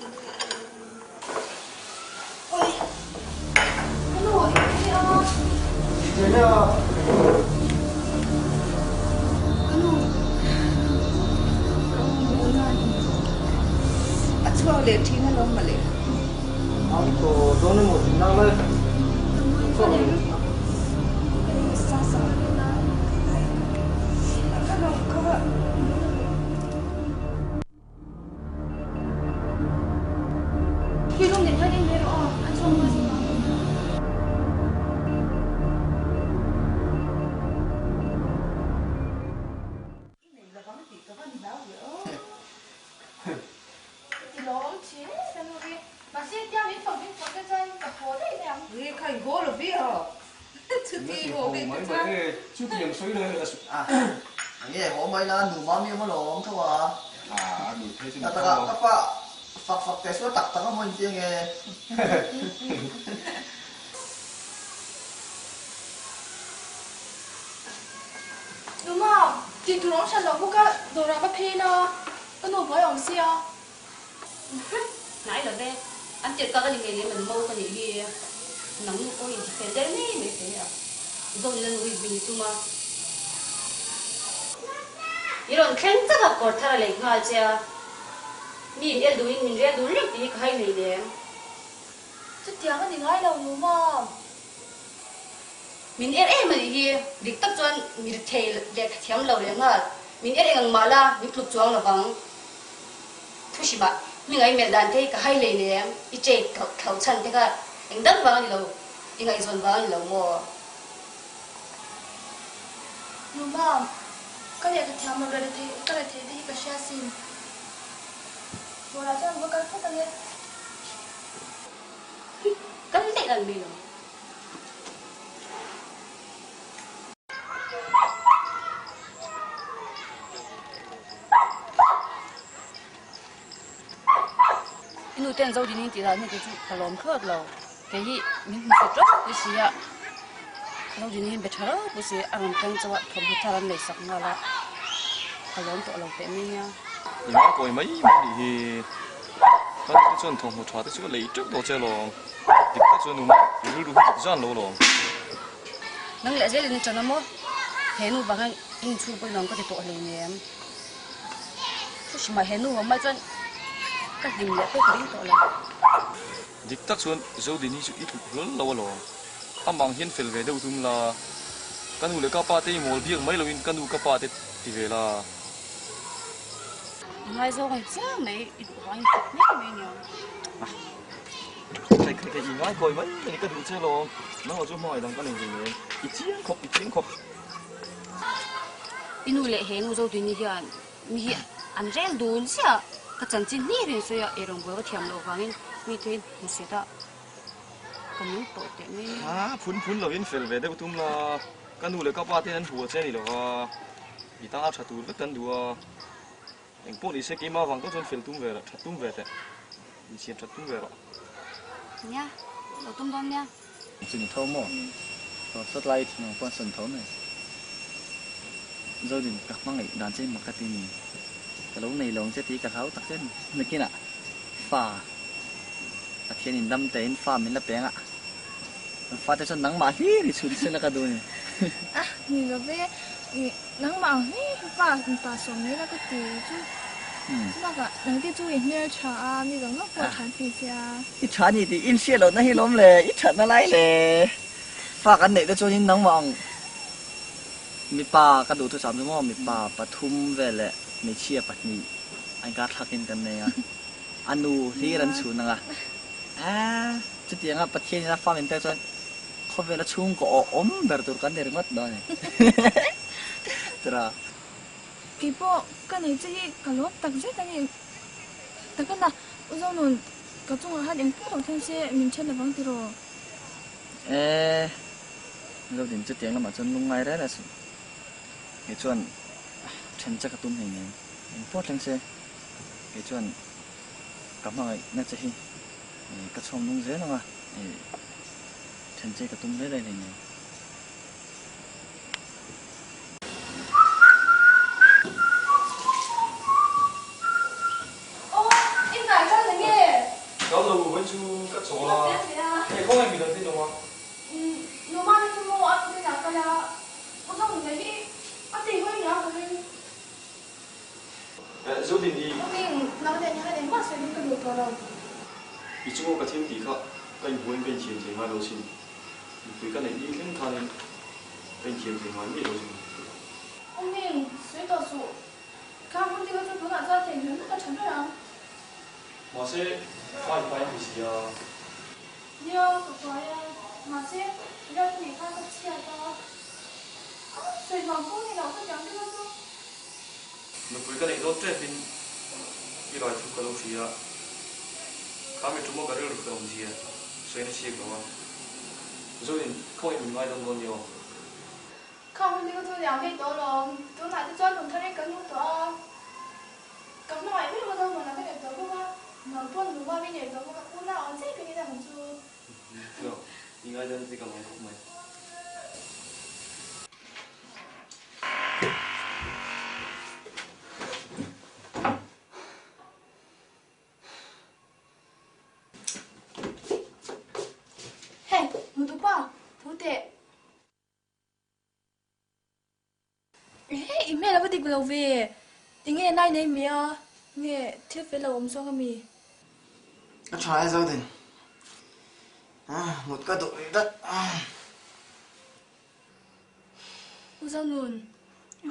ôi cái nồi cái à Thế nha. Cho lên thì nó lông mà lên Anh có đó là một tính năng đấy. xa xa cái lông có khi không nhìn thấy anh thế đó anh không có gì mà thì đó chứ xem đi mà xin theo miễn phẩm cái chân cả phố đấy nè Vì khai gỗ là biết hả? Chứ thì gỗ bị mấy tự chân bữa chú tiền suy đây là nghe hổ mấy là nụ máu miêu mà lộn thôi à đủ thế chứ à ta gặp các bạn phật phật cái số tặc tặc nó mình chưa nghe đúng không thì tụi nó sẽ làm một cái đồ ra bắt pin nó cái nồi với ông xia nãy là đây anh chưa có cái gì để mình mua cái gì nắng có gì thì phải đến đi mới thấy à rồi lên người bình tụi mà 이런 캔트가 걸타를 내가지야 니 애도 있는 애도 이렇게 가야 되네 chứ tiếng thì ngay đầu đúng không mình em mà gì đi tập cho mình thấy để thiam lâu rồi mà mình ngang mà là mình chụp chuông là bằng thứ gì mà mình ai mình đàn thấy cái hay này nè ít chơi khẩu chân thế cái anh đâm vào đi lâu anh ai dọn vào đi lâu mà đúng không cái này thì theo một lần thì cái này thì đi cái xe xin rồi là cho một cái phút này cái gì là mình inu ten zau din ti da ne ke chu kalom khot lo ke hi min se tro ku si ya zau din hin be thara ku si aram tang chawa thom bi tharan le sak na la kalom to lo pe mi nya Ima koi mấy đi thì con cái chuyện thằng một thoa tới lấy trước đồ chơi rồi, thì cái chuyện nó rú rú hết gian lâu rồi. nang le je le chana mo henu bangan in chu pe nang ko ti to le ne chu si ma henu ma chan ka dim le pe ring to le Dik tak chuyện dâu đi ní chút ít lớn lâu rồi. Am bằng hiên phèn về đâu thum là căn u le ka pa te mol biếng mấy lâu in căn u ka pa te thì về là ngai zo ngai cha mai i wang ne me nya cái nói coi mấy cái đồ chơi rồi, nó ở chỗ mỏi đằng cái này gì ít chiếng khop. inu le henu zo tu ni hian mi hi an rel dun sia cái chân chín nít rồi sao ai rong bữa thiam lâu vàng mi thuyền một xe đó còn những bộ tiền này phun là viên phèn về đây tụm là cái nụ là các bạn tên hùa trên này là bị tăng áp chặt tụt rất tân đùa anh bộ đi xe kia mà vàng có chân phèn tụm về rồi chặt tụm về đấy đi xe chặt tụm về rồi nha đầu tụm đông nha chừng thâu mỏ rồi sốt lai thì nó quan sần thấu này rồi thì các mang lại đàn trên mặt cái tin cái lỗ này lồng sẽ tí cả tháo tắc trên này kia nè phà tại thiên nhìn đâm tên phà mình là bén ạ phà tới chân nắng mà thì sụt trên là cái đôi này à nhìn rồi về nắng mà phà sống đấy là cái gì chứ那个能地注意那茶，那个我国产比较。一茶你的印线了那些龙嘞，一茶那来嘞，发กันไหน都做人能忙。มีป่ากระดูกตัวสามตัวมีป่าปทุมเวลเลยมีเชียปัดนี้อันการทักกินกันเนี่ยอันนูที่รันสูนังจุดยังปัดเทียนนะฟ้าเป็นแต่จนเขาเวลาชุ่มก็อมแบบตัวกันเรื่องวัดได้ตรากี่พวกกันนี่จะยี่กันรถตักเจ็ดนี่แต่กันนะอุจจาระก็จงหาเด็กผู้ต้องเสียมีเช่นอะไรบ้างที่รอเราถึงจุดยังเรามาจนลงไงได้แล้วสิไอ้ชวนฉันจะกระตุ้มให้เนี่ยพอดทั้งเสียไอ้ชวนกลับมาน่าจะให้กระชมลงเสียนะมาฉันจะกระตุ้มได้เลยเนี่ย咁就揾住吉咗啦。你講係邊度先做啊？我媽你做乜話做啲嘢㗎呀？我都唔理啲，我自己可以養佢。小弟你。我哋諗定係點？我隨便佢做到。你做個天地卡，跟本跟前前買到先，佢跟你已經睇你跟前前買咩到先？我明水稻树，看我這個做多大家庭，那個成都人。話些快回事啊！要不快呀，那些要你看个切的，水塘沟你老是讲这个说。你佢跟你都這邊一來出個東西啊，佢咪做乜個呢個東西啊？所以你試過啊？所以可以唔買咁多嘢喎。看我這個做兩倍多了，都拿着專門他那個弄多，咁那外面我都冇拿個嚟做過嗎？能不能外面嚟做過？我那我這邊你怎麼做？應該真係咁樣咪。嘿，我都爸，都得。哎，咩啦？不啲個位，點解奶你咪啊？nghe thiết với lầu ông sao mì nó try rồi thì một cái tụi đất ông sao luôn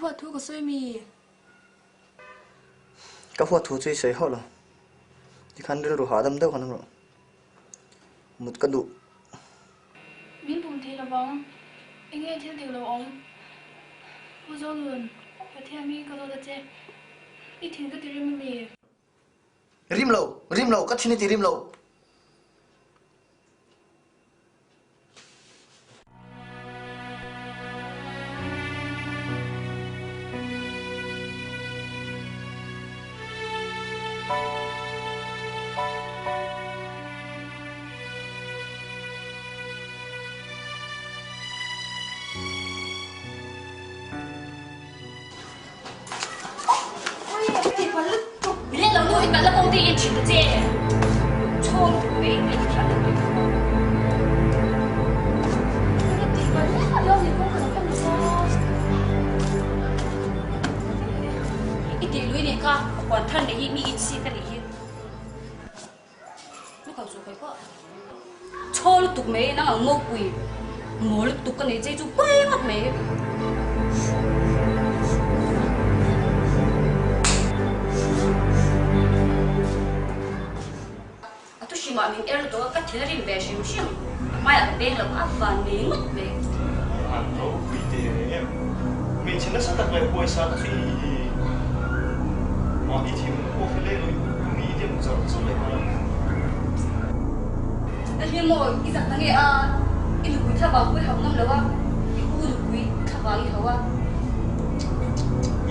hoa thu có xôi mì các hoa thu chơi sấy hết rồi thì khăn đưa đồ hóa đâm đâu khăn rồi một cái tụi miếng bùn thì là bóng anh nghe thiết điều là ông ông sao luôn phải theo mi có đâu là chết ít thì cái tiếng mì rim lâu cắt chini thì rim lâu cả là công ty chỉ được chơi cho về cái chuyện đó thì có rất là lâu thì không cần phải sao ít tiền lui đi cả còn thân này mi ít xí cái này nó còn số cái có cho lúc tụt mấy nó ở ngô quỳ ngô lúc tụt cái này chơi chú quay mất mấy mà mình em đó các thứ đi về xem xem mai ở bên là áp và miếng mất về ăn đâu quỷ tiền em mình chỉ là sao đặt về quay sao thì mà đi thì mua phải lên rồi giờ xong rồi mà anh hiền mồi cái dạng thằng nghe à cái lục quý thà vào quý học năm đâu à cái u lục quý thà vào cái hậu à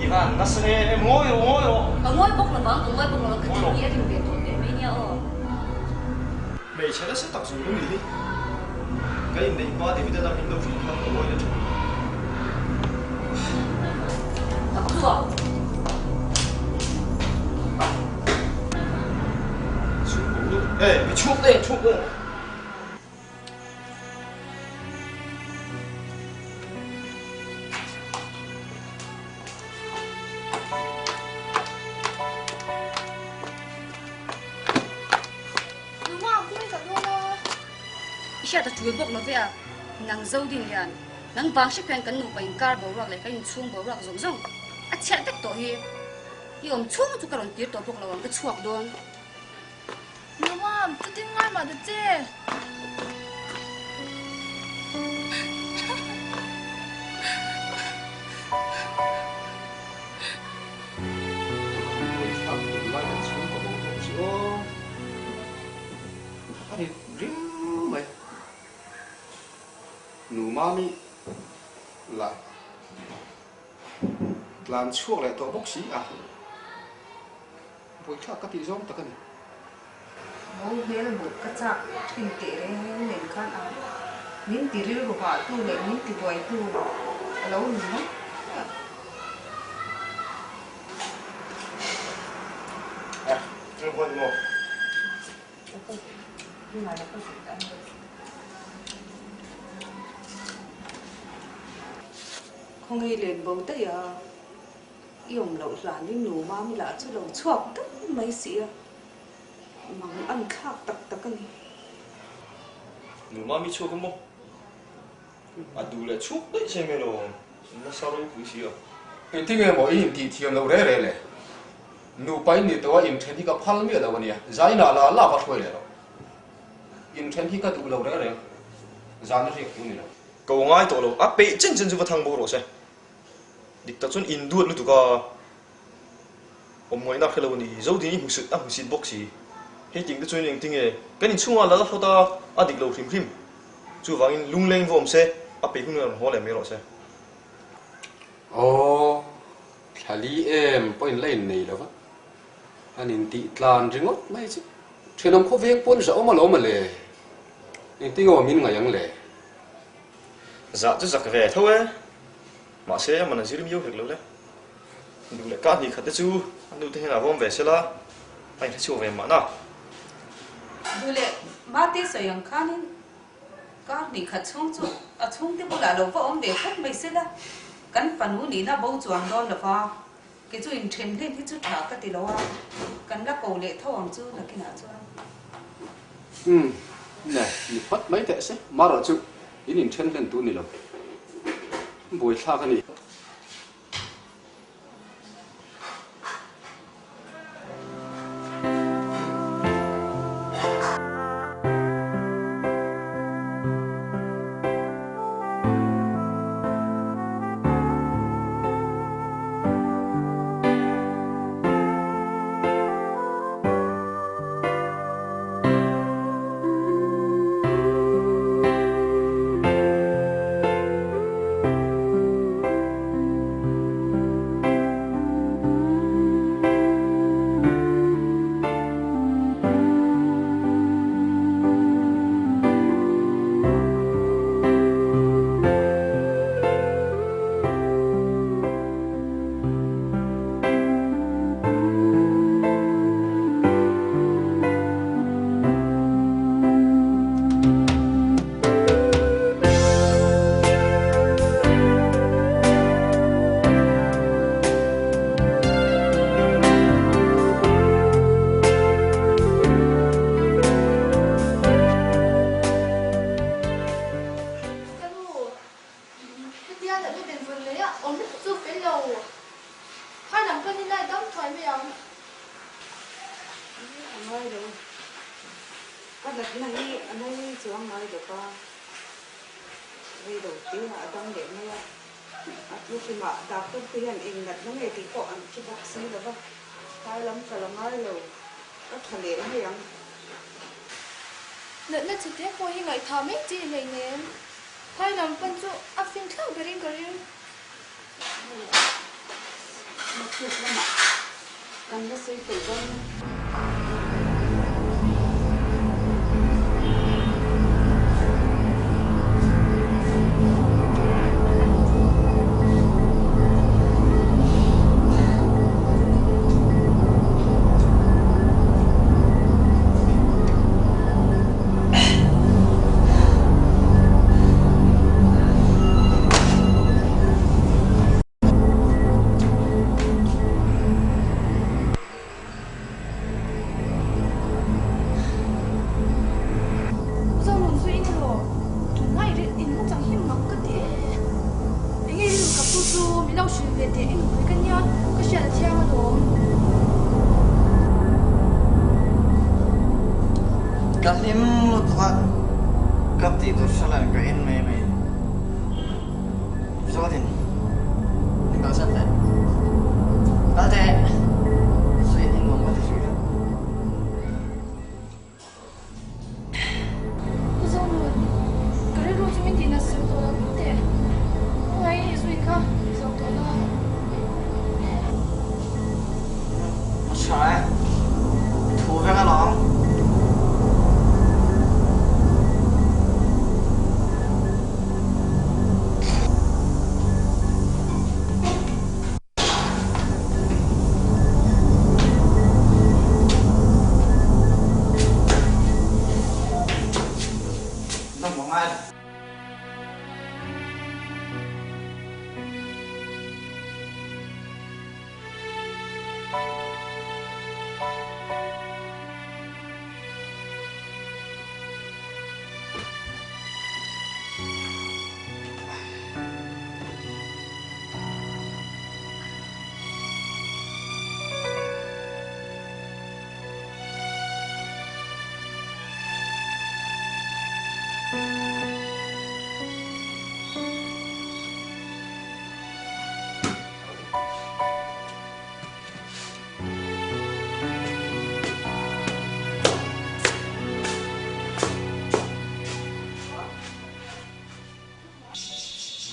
Ivan, nasa em ngồi rồi. Ông ngồi bốc là vắng, ông ngồi bốc là cái chuyện gì thì về tụi để mấy nhau. Mày sẽ sẽ tập trung đúng đi. Cái này ba thì bây giờ mình đâu phải không ngồi nữa. Tập xuống. Xuống luôn. Ê, mày chuốc đây. Isha ta chui bok lovia nang zo din lian nang bang shi pen kan nu pain kar bo rak le kan chung bo rak zong zong a chat tek to hi om chung chu karon tir to bok lawang ka chuak don Mama, tu tin ngai ma de che. Nụ mami là làm chuộc lại tổ bốc xí à với khác các tí giống ta cái này bố bé là một cái chạc kinh tế đấy nên khăn à những tí riêu của họ tu lại những tí quay tu lâu nữa À, em quên rồi. nhưng mà là có sự ăn không nghĩ lên bầu tới à yểm lẩu rán nhưng nụ mà mình là chú lẩu chuột tất mấy xí à mà ăn khác tắc tắc cái này Nụ mà mi chuốc không mo? À đủ là chuốc đấy xem mày rồi. Nó sao đâu quý xí à? cái tiếng em nói in thì thiam lâu đấy này nụ bay ni tôi in trên thì cái phal mi đâu vậy giải nào là phát huy rồi in trên thì cái đủ lâu đấy này giải nó riêng cũng như nào Cậu ngay tổ lâu à bị chân chân chú vào thang bộ rồi xem. Địch ta chọn in đuôi luôn tụi ca. Ông mới nạp cái lâu này dấu đi hụt sự hụt xin bốc xí. Hết tiếng ta chọn những tiếng này cái này chung là sao ta à địch lâu phim phim. Chú vang in lung lên vô ông xe à bị hụt nó lại mấy rồi xem. Ồ, thali em point lên này đâu vậy? Anh in tị tlan riêng ngót mấy chứ? Chuyện ông có việc bốn rõ mà lỗ mà lệ, in tị ngồi min ngay yang lệ. Dạ chứ giặc về thôi ấy. Mà xe mà nó giữ được nhiều việc lâu đấy. Đủ lại cá thì khát chú, anh đủ thế nào vong về xe la, anh phải chịu về mà nào. đủ lại ba tết rồi yang khăn nên cá thì khát chung chú à chung thì bố là lâu vợ ông để khát mấy xí la cắn phần mũi ní là bầu chuồng đó là pha cái chú in trên lên cái chú thả cái tí lâu à cắn là cầu lệ thâu ông chú là cái nào chú Nè,你发没得噻，马上就，一年前人都你了，不会差个你。vì đầu tiên là trong để mà lúc khi mà đọc tôi thì anh in đặt nó nghe thì có anh chỉ bác sĩ là vâng hai lắm cả là ngay rồi có thằng lẽ hay không nợ chỉ tiếc cô hi ngày thà mấy chị ngày nè hai làm phân chỗ áp phim khác cái riêng nó thuộc lắm ạ cần nó xây tự dân Kalim lutwa kapti tu salah kain me Zotin tinggal santai Kate Sweet in mama tu sudah Zonu kare ro chi min dina su to la te ngai sweet ka so to la Sai thu về cái lòng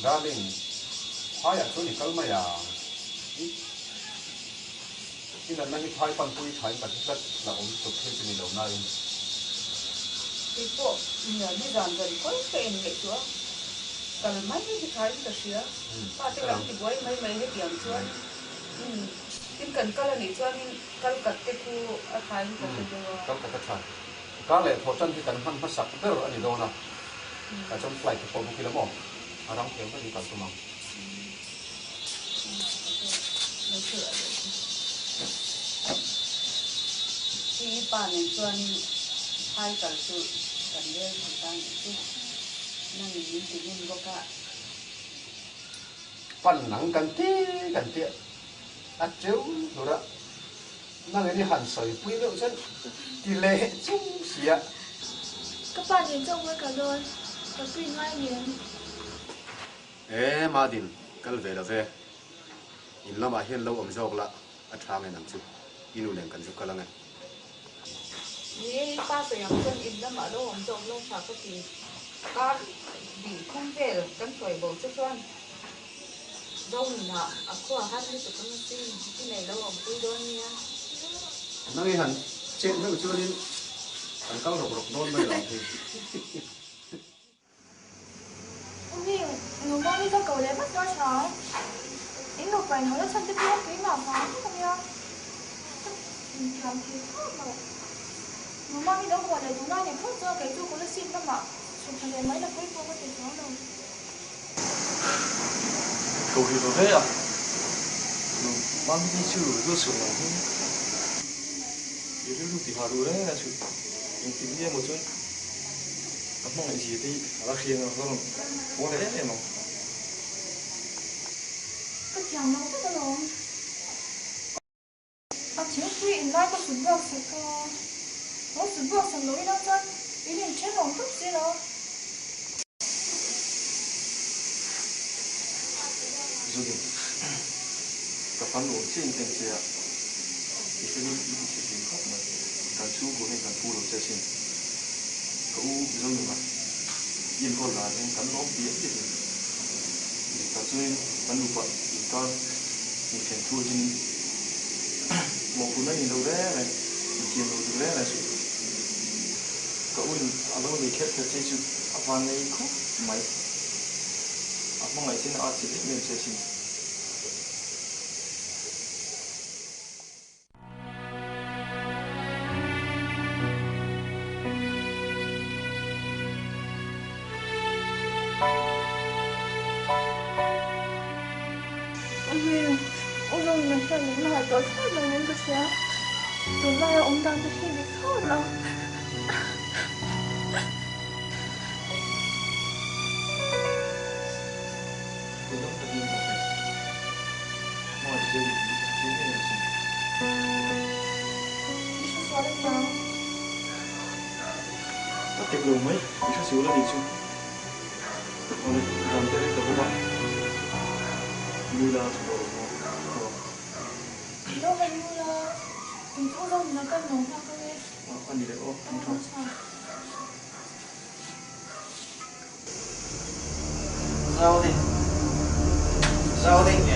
Darling, hai à tôi đi câu mà ya. Khi lần này hai phần tôi thấy bản chất là ông chụp thêm trên đầu này. thì bộ nhớ đi dọn dần có cái này chúa còn mấy cái thái là xía ta chỉ làm thì quay mấy mấy cái điểm chúa tin cần cái là này chúa nên cái cật cái khu thái của cái đồ Câu cái thái. Cá lệ thổ chân thì cần hắn phát sắc rất là anh đâu nè. Ở trong flight của bộ kia lắm không? Ở trong kiếm cái gì cả số mà. Thì bạn này chúa nên hai cái sự cần đưa chúng ta những cái năng những tự nhiên có cả Phần nắng cần tiết ắt chiếu rồi đó năng đi hẳn sợi quý lượng rất thì lệ chung xía các bạn nhìn trông với cả rồi và pin ngay nhìn ê mà đình cái về là về in lo mà hiền lâu ẩm dọc là ở trang này nằm chụp inu lên cần chụp cái là ngayนี่ป้าเสียงเพื่อนอินแล้วมาโดนจมลงฝากก็ทีก็ดีคงเวลกันสวยบอกช่วยโดนนะอ่ะข้อหันนี่สุดทั้งสิ้นที่ไหนแล้วผมคุยโดนเนี่ย năng đi hẳn trên cái chưa đi hẳn cao rộng rộng nôn mới làm thìนี่หนูว่านี่ก็เก่าแล้วมันก็ช้าไอ้หนูไปหนูแล้วฉันจะพูดกี่หมาฟ้าทำไมอ่ะทำที่ข้าวมาหนูว่านี่เราควรเลยดูหน้าเนี่ยพูดเจอไก่จูคนละสิบแล้วมาสุดท้ายไม่ละคุยพวกก็ติดน้องเรา cầu thì thế à mang đi chữ đưa sửa lòng thế Jadi lu di haru deh nasi. Intinya macam apa nggak sih itu alas yang orang boleh deh emang. cái chàng nó rất là lớn chính quy lại có sự bớt sự cơ nó sự bớt sự lối đó chân ý định chết lòng tức gì đó Jadi, kapan lu sih intensi ya? Itu ni itu sih kan. cả chú của mình cả thu được cho xin cậu dưng mà yên con là nên cắn nó biến thì cả chú cắn đủ bận con mình phải thua trên một phụ nữ nhìn đâu đấy này mình kiếm đâu đấy là cậu mình ở đâu bị khép thật chứ avant này không mấy mong ngày xin ở chỉ biết mình sẽ xin tôi thoát là nên tôi sẽ tôi lại ông ta tôi khi bị thoát là tôi don't believe in it. No, it's really innocent. đi xuống xóa được nào Tất cả luôn mấy, đi xuống xíu là đi xuống. Còn làm tới đây không bạn. Mùi là xuống đồ đâu là mùi là mình cũng không nói con nóng ra cơ ấy ăn đi đấy ô, không thôi. Rau đi nhỉ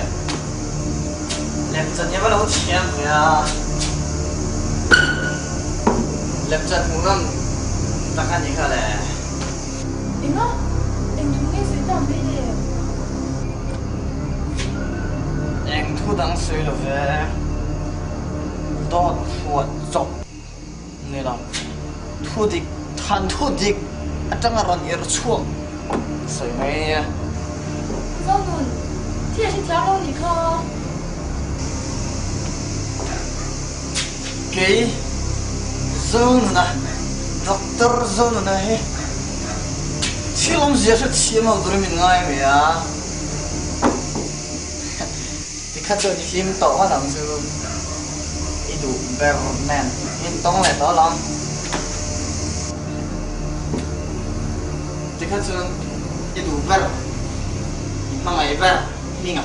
làm chân nhé bắt đầu chém nha làm chân cũng năm ta ăn gì cả lẽ anh á anh chúng nghe suy tầm đi đi anh thu đăng suy là về đọt chuột chọc này là thu địch than thu địch chẳng là ron ir chuột sợi mấy Rau nùn thì là xin theo đâu nhỉ cơ cái dâu nè doctor dâu nè he chỉ làm gì sẽ chỉ mà đối mình ngay vậy à thì khách chơi phim tổ hóa đẳng sư ít đủ Berman in tông lại đó lắm thì khách chơi ít đủ Ber mà ngày Ber mình à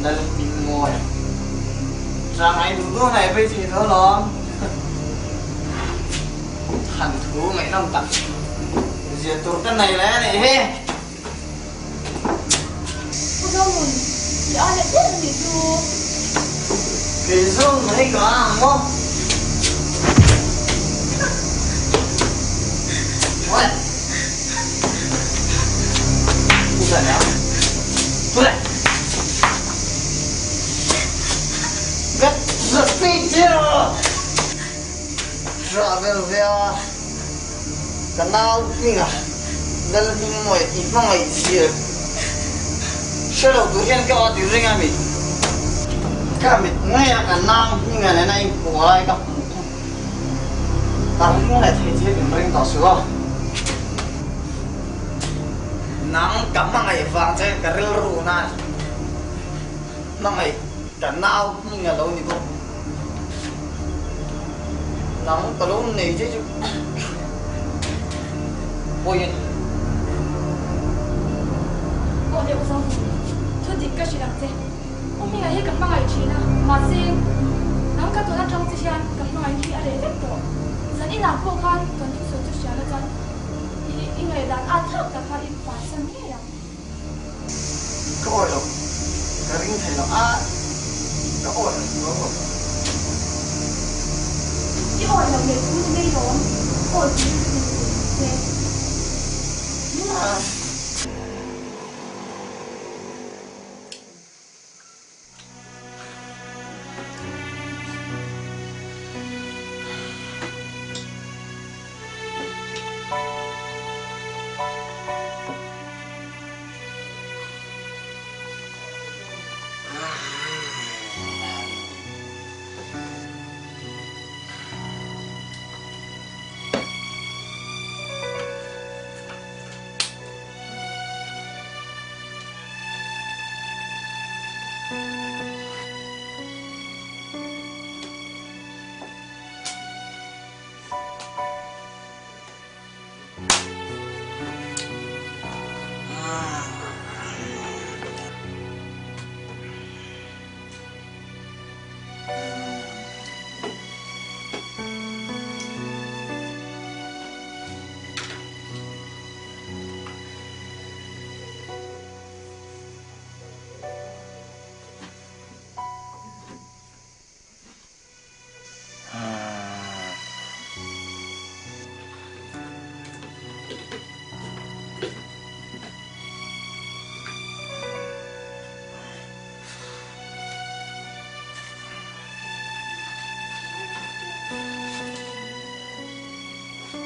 là mình ngồi rằng anh đủ đôi này bây thì đó lắm thằng thú mấy năm tặng diệt tôi cái này lẽ này he cô Rau nùn thì ai lại biết là gì chú cái dương thấy có ăn không Ôi Cô giận nhá Cô lại Gắt giật phi chưa Rõ về cái nào mình à đây là mình mọi ít mà ngày xưa sau đầu tôi hiện cái ở dưới ngay mình cái mình ngay là cái nào nhưng ngày này của ai cả ta không lại thấy thế mình bring tao sửa nắng cắm mà ngày vàng chơi cái rêu rù này mà ngày cái nào nhưng ngày đâu như vậy nắng cái lúc này chứ ôi cô liệu Rau nùn thôi thì cái gì làm thế ông mình hay cầm bằng ngày chỉ nào mà xem nắng cái tôi đã trong chiếc xe cầm bằng khi ở đây rất tốt dẫn đi làm cô con còn những số chiếc xe nó dẫn thì ngày đàn ăn thấp cả phải phải xem nghe à cái ổi đâu cái ring thầy nó cái ổi nó cái ổi là để cũng đây rồi ổi thì thế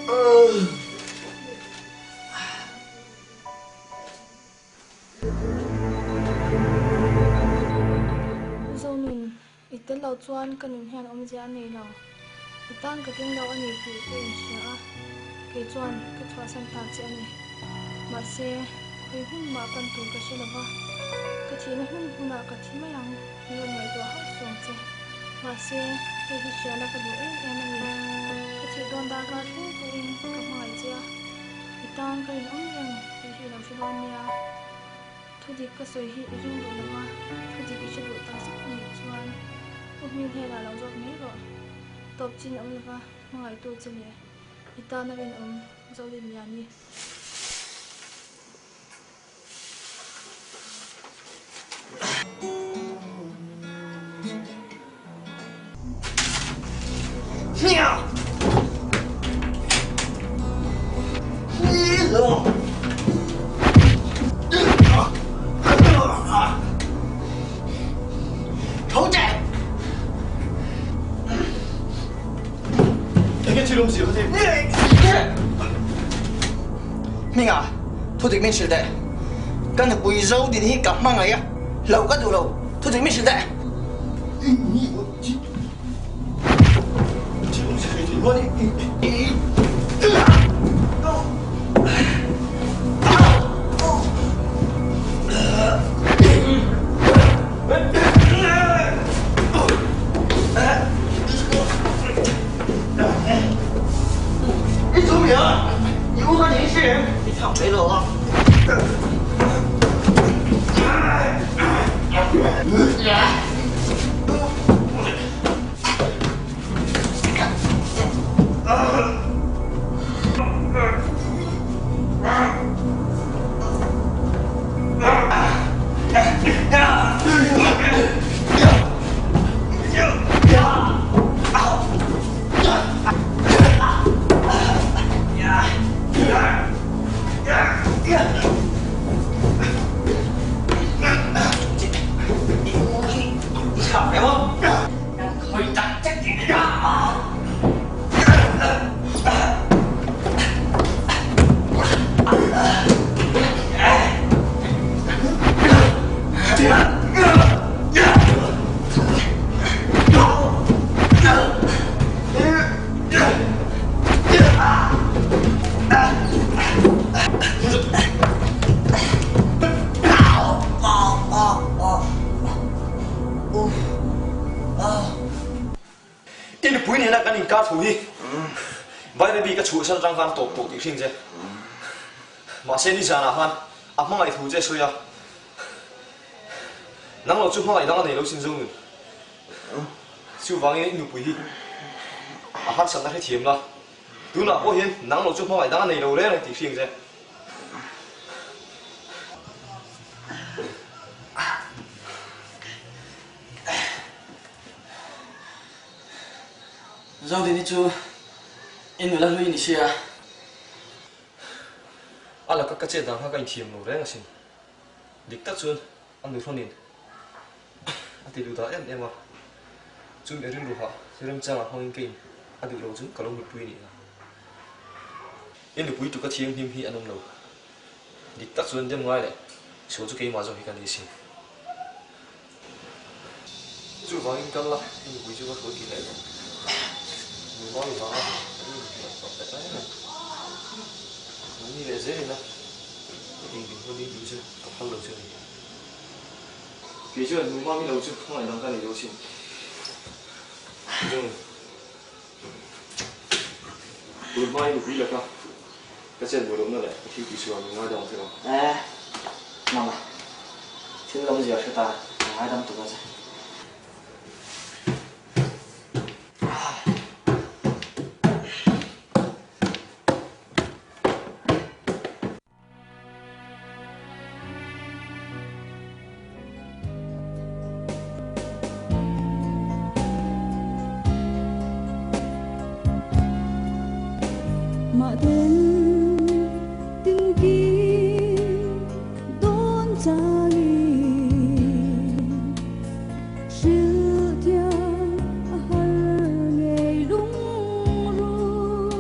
Dâu nùn ít tên lâu chuan cần nùn hẹn ông già này nào ít tăng cái tiếng lâu anh ấy thì cái chuyện cái chuan cái chua san ta chị này mà xe cái hun mà pan tu cái chuyện là cái chuyện hun hun là cái chuyện mấy lần nhiều người đó học xuống chứ mà xe cái chuyện là cái đồ ấy em này cái chuyện đòn đá cái thứ cái mai chứ ít tăng cái ông yang cái làm chuyện đòn nha thôi thì cái sợi hi dùng đồ là thôi thì cái chuyện đồ ta sẽ không được chuan ông mình hay là làm giọt mấy rồi tập chín ông là ngày tôi chơi nhé ít ta nó bên ông dâu đi nhà đi Nha! Thấu chạy! Anh chỉ làm gì vậy? Mình à, thôi thì mình xử đệ. Cái này bùi dâu thì hi cặp mang ngày á, lâu cái đủ lâu, thôi thì mình xử đệ. Chỉ làm gì thì thôi đi.你聪明，你误判您是人，你躺没了啊！Ini puin hena kan ingkar thui. Bayar bi ka chu san rang han tok tok ti hring je. Ma se ni jana han amang ai thu je soya. Nang lo chu ma ai dang nei lo sin zo nun. Chu wang ni nu pui hi. A han san na he thiam la. Tu na po hin nang lo chu ma ai dang nei lo le ti hring je. Dâu thì chú in người lăn lui đi xia. Ala các chế đang hai thiềm nổ đấy xin. Địch tắc xuân ăn được phong nín. Anh thì lưu đó em à. Chúng em riêng lưu họ, riêng trang là hoang kinh. Anh được lâu chúng cả lâu được quy nị. Em được quy tụ các thiềm hiểm hi anh ông lâu. Địch tắc xuân đem ngoài lại. Số chú cây mà rồi cái này xin. Chú vang in căn là em được quy chú có thổi kỳ này. Nói gì đó, như vậy dễ nè, thì mình không đi đủ chưa, tập hơn lâu chưa, kể chưa, mình mang đi lâu chưa, không phải làm cái này đâu xin, nhưng buổi mai đủ quý là cả, cái chuyện buổi đúng rồi đấy, khi kỹ sư mình nói đồng thế nào, mama, thiếu làm gì ở chỗ ta, ai đâm tụi nó vậy? mà đến từng kia đón cha đi sự theo hal ngày lung ru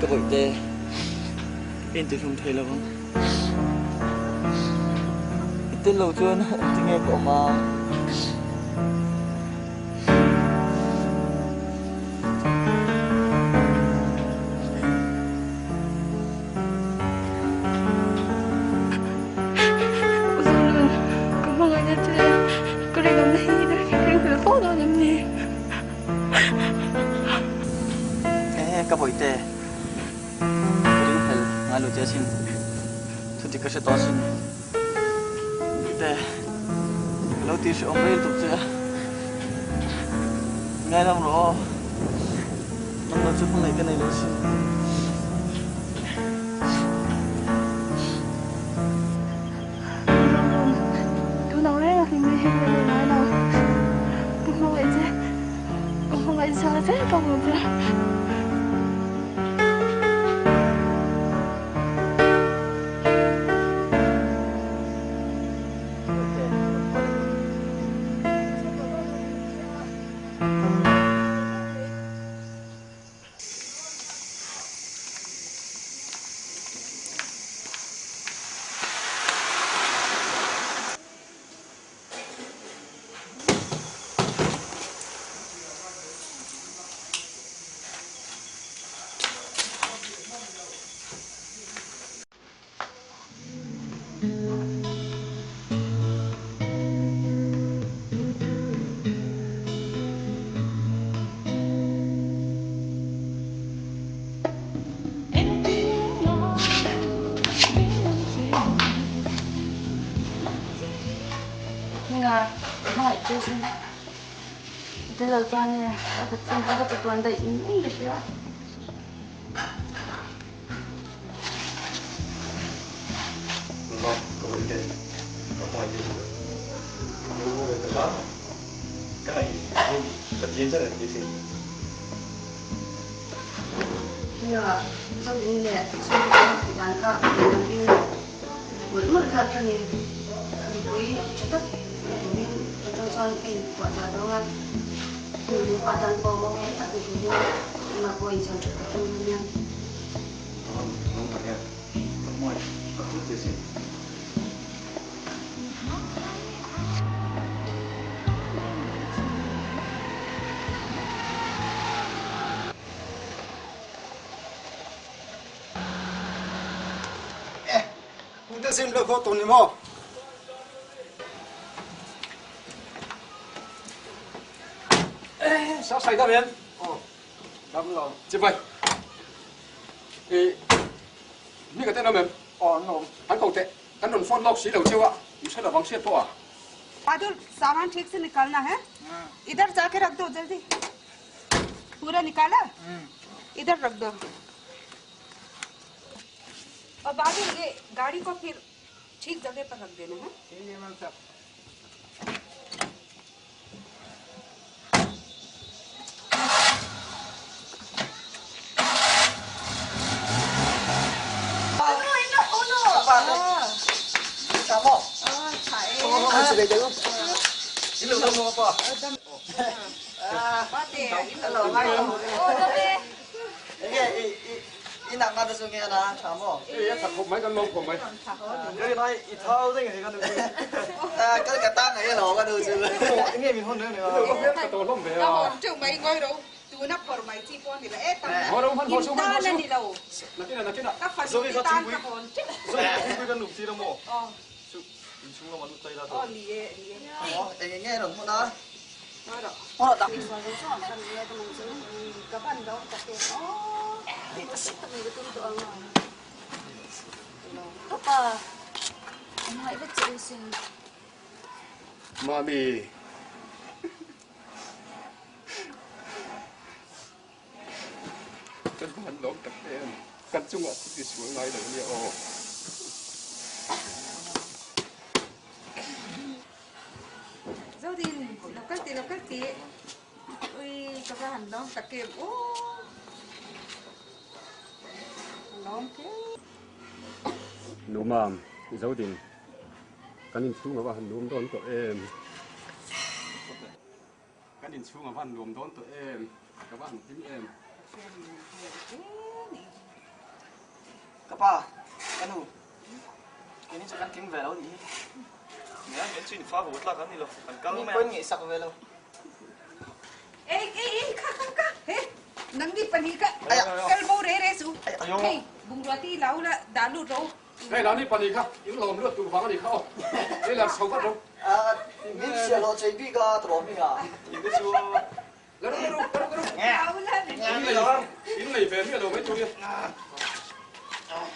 Các bạn tê in từ không thấy là không tên lâu chưa thì nghe cậu mà các bạn tê Hãy subscribe cho kênh Ghiền Mì Gõ để không bỏ lỡ những video hấp dẫn. Đây là toàn này, thật sự là thật toàn đầy những cái đó. Vâng, có vấn đề. Có hỏi gì? Đúng rồi, cái đó. Cái này tất nhiên rất là như thế. Dạ, sau những lệ, sau những thời gian cả, mình muốn mất thật cho nên quý chất tất, mình cho anh quả trả đâu ăn. Patan po mo at ito mga po yung sa niyan. Nung kaya, mo aku sih. Udah sim lo kau tuni mo. Sao xảy ra vậy? Đâm lòng. Chị mày. Ni cái tên nó mềm. No. Hắn cầu tệ. Hắn đồn phone log xí đầu chiêu ạ. You said là vắng xiết po à? बादल सामान ठीक से निकालना है इधर जाके रख दो जल्दी पूरा निकाला इधर रख दो और बादल ये गाड़ी को फिर ठीक जगह पर रख देना है ठीक है मैम साहब Anh về được không? Ini lo mau apa? Hello, hai. Ini nak mana sungai ada sama? Iya, thật không mấy con lông của mày. Cái nói ít thâu thế này con được. Cái cả tang này nó có được chứ. Nghe mình hôn nữa này. Không biết cái tổ lông về đâu à? chứ mày ngồi đâu tu nắp vào mày chi con thì là ép tao Ngồi đâu, hắn ngồi xuống, hắn ngồi xuống. đi đâu Là cái nào? các phần đi tan các phần chứ Rồi cũng cái nụ gì đâu mồ. Chúng nó mà nụ tay ra thôi. Lìa nghe được không đó? nói rồi Tập. Các bạn đó tập tiền. Mình cái tương tượng rồi. Papa, anh hãy biết chữ sinh. Mami. Cái hắn lông tập em. Căn chung ạ, thì xuống ngay được như ồ. dâu đi làm cách tí ui các bạn hẳn đó cả kềm ô nó thế Nôm am, dấu đình. Cái nhìn xuống mà hắn nôm đón tụi em. Cái nhìn xuống mà hắn nôm đón tụi em. Các bạn tím em. Kapa, cái nu. Cái này cho căn kính về đâu đi? Nè, cái chuyện phá hụt là cái này rồi. Anh cắm mẹ. Quên nghĩ sạc về đâu? ê kak nang di panika kalbo re su hey bung roti lau la dalu ro Đây là đi pani khác, những lồng nước tụ vắng đi không? Đây là sầu phát đâu? Mình sẽ lo chơi bi cái trò mình à? Những cái chú Lỡ đâu. lau la Những này về mấy đồ mấy chú đi.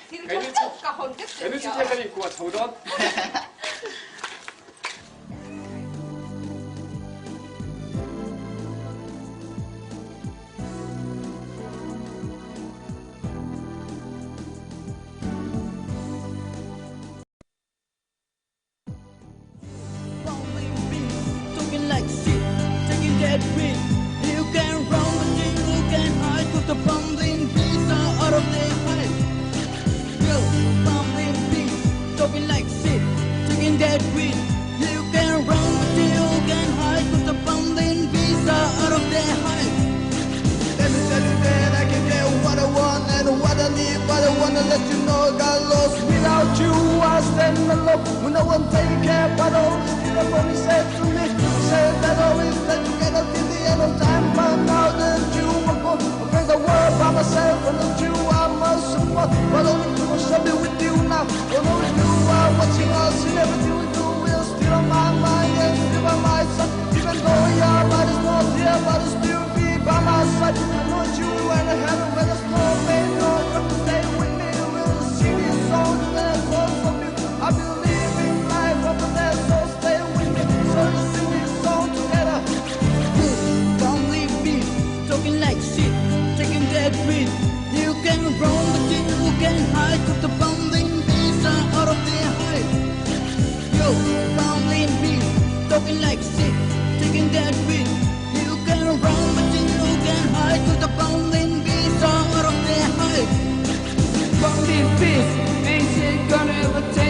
thì nó cả hồn cái Cái này chỉ cái gì của sầu đó. Talking like shit, taking that risk. You can run, but you can hide. Put the bumbling beast out of their hide. Yo, bumbling beast, talking like shit, taking that risk. You can run, but you can hide. Put the bumbling beast out of their hide. Let me tell you that I can get what I want and what I need, but I wanna let you know I got lost. Without you, I stand alone. When no one take care, but always still the money said to me. Said that always that you get up in the end of time. Found out that you were born. I bring the world by myself, and that you I must support. But only you will shall be with you now. And only you are watching us in everything we do. Will still on my mind and still by my side. Even though your light is not here, but it's still be by my side. I want you and I heaven where there's no pain, no come to stay with me. We'll sing these songs and then fall from you. I believe in life over there, so stay with me. So let's sing this song together. Bumbling beast, talking like shit, taking that risk. You can run, but you can hide. Put the bumbling beast out of their hide. Yo, bumbling beast, talking like shit, taking that risk. You can run, but you can hide. Put the bumbling beast out of their hide. Bumbling beast, ain't shit gonna ever take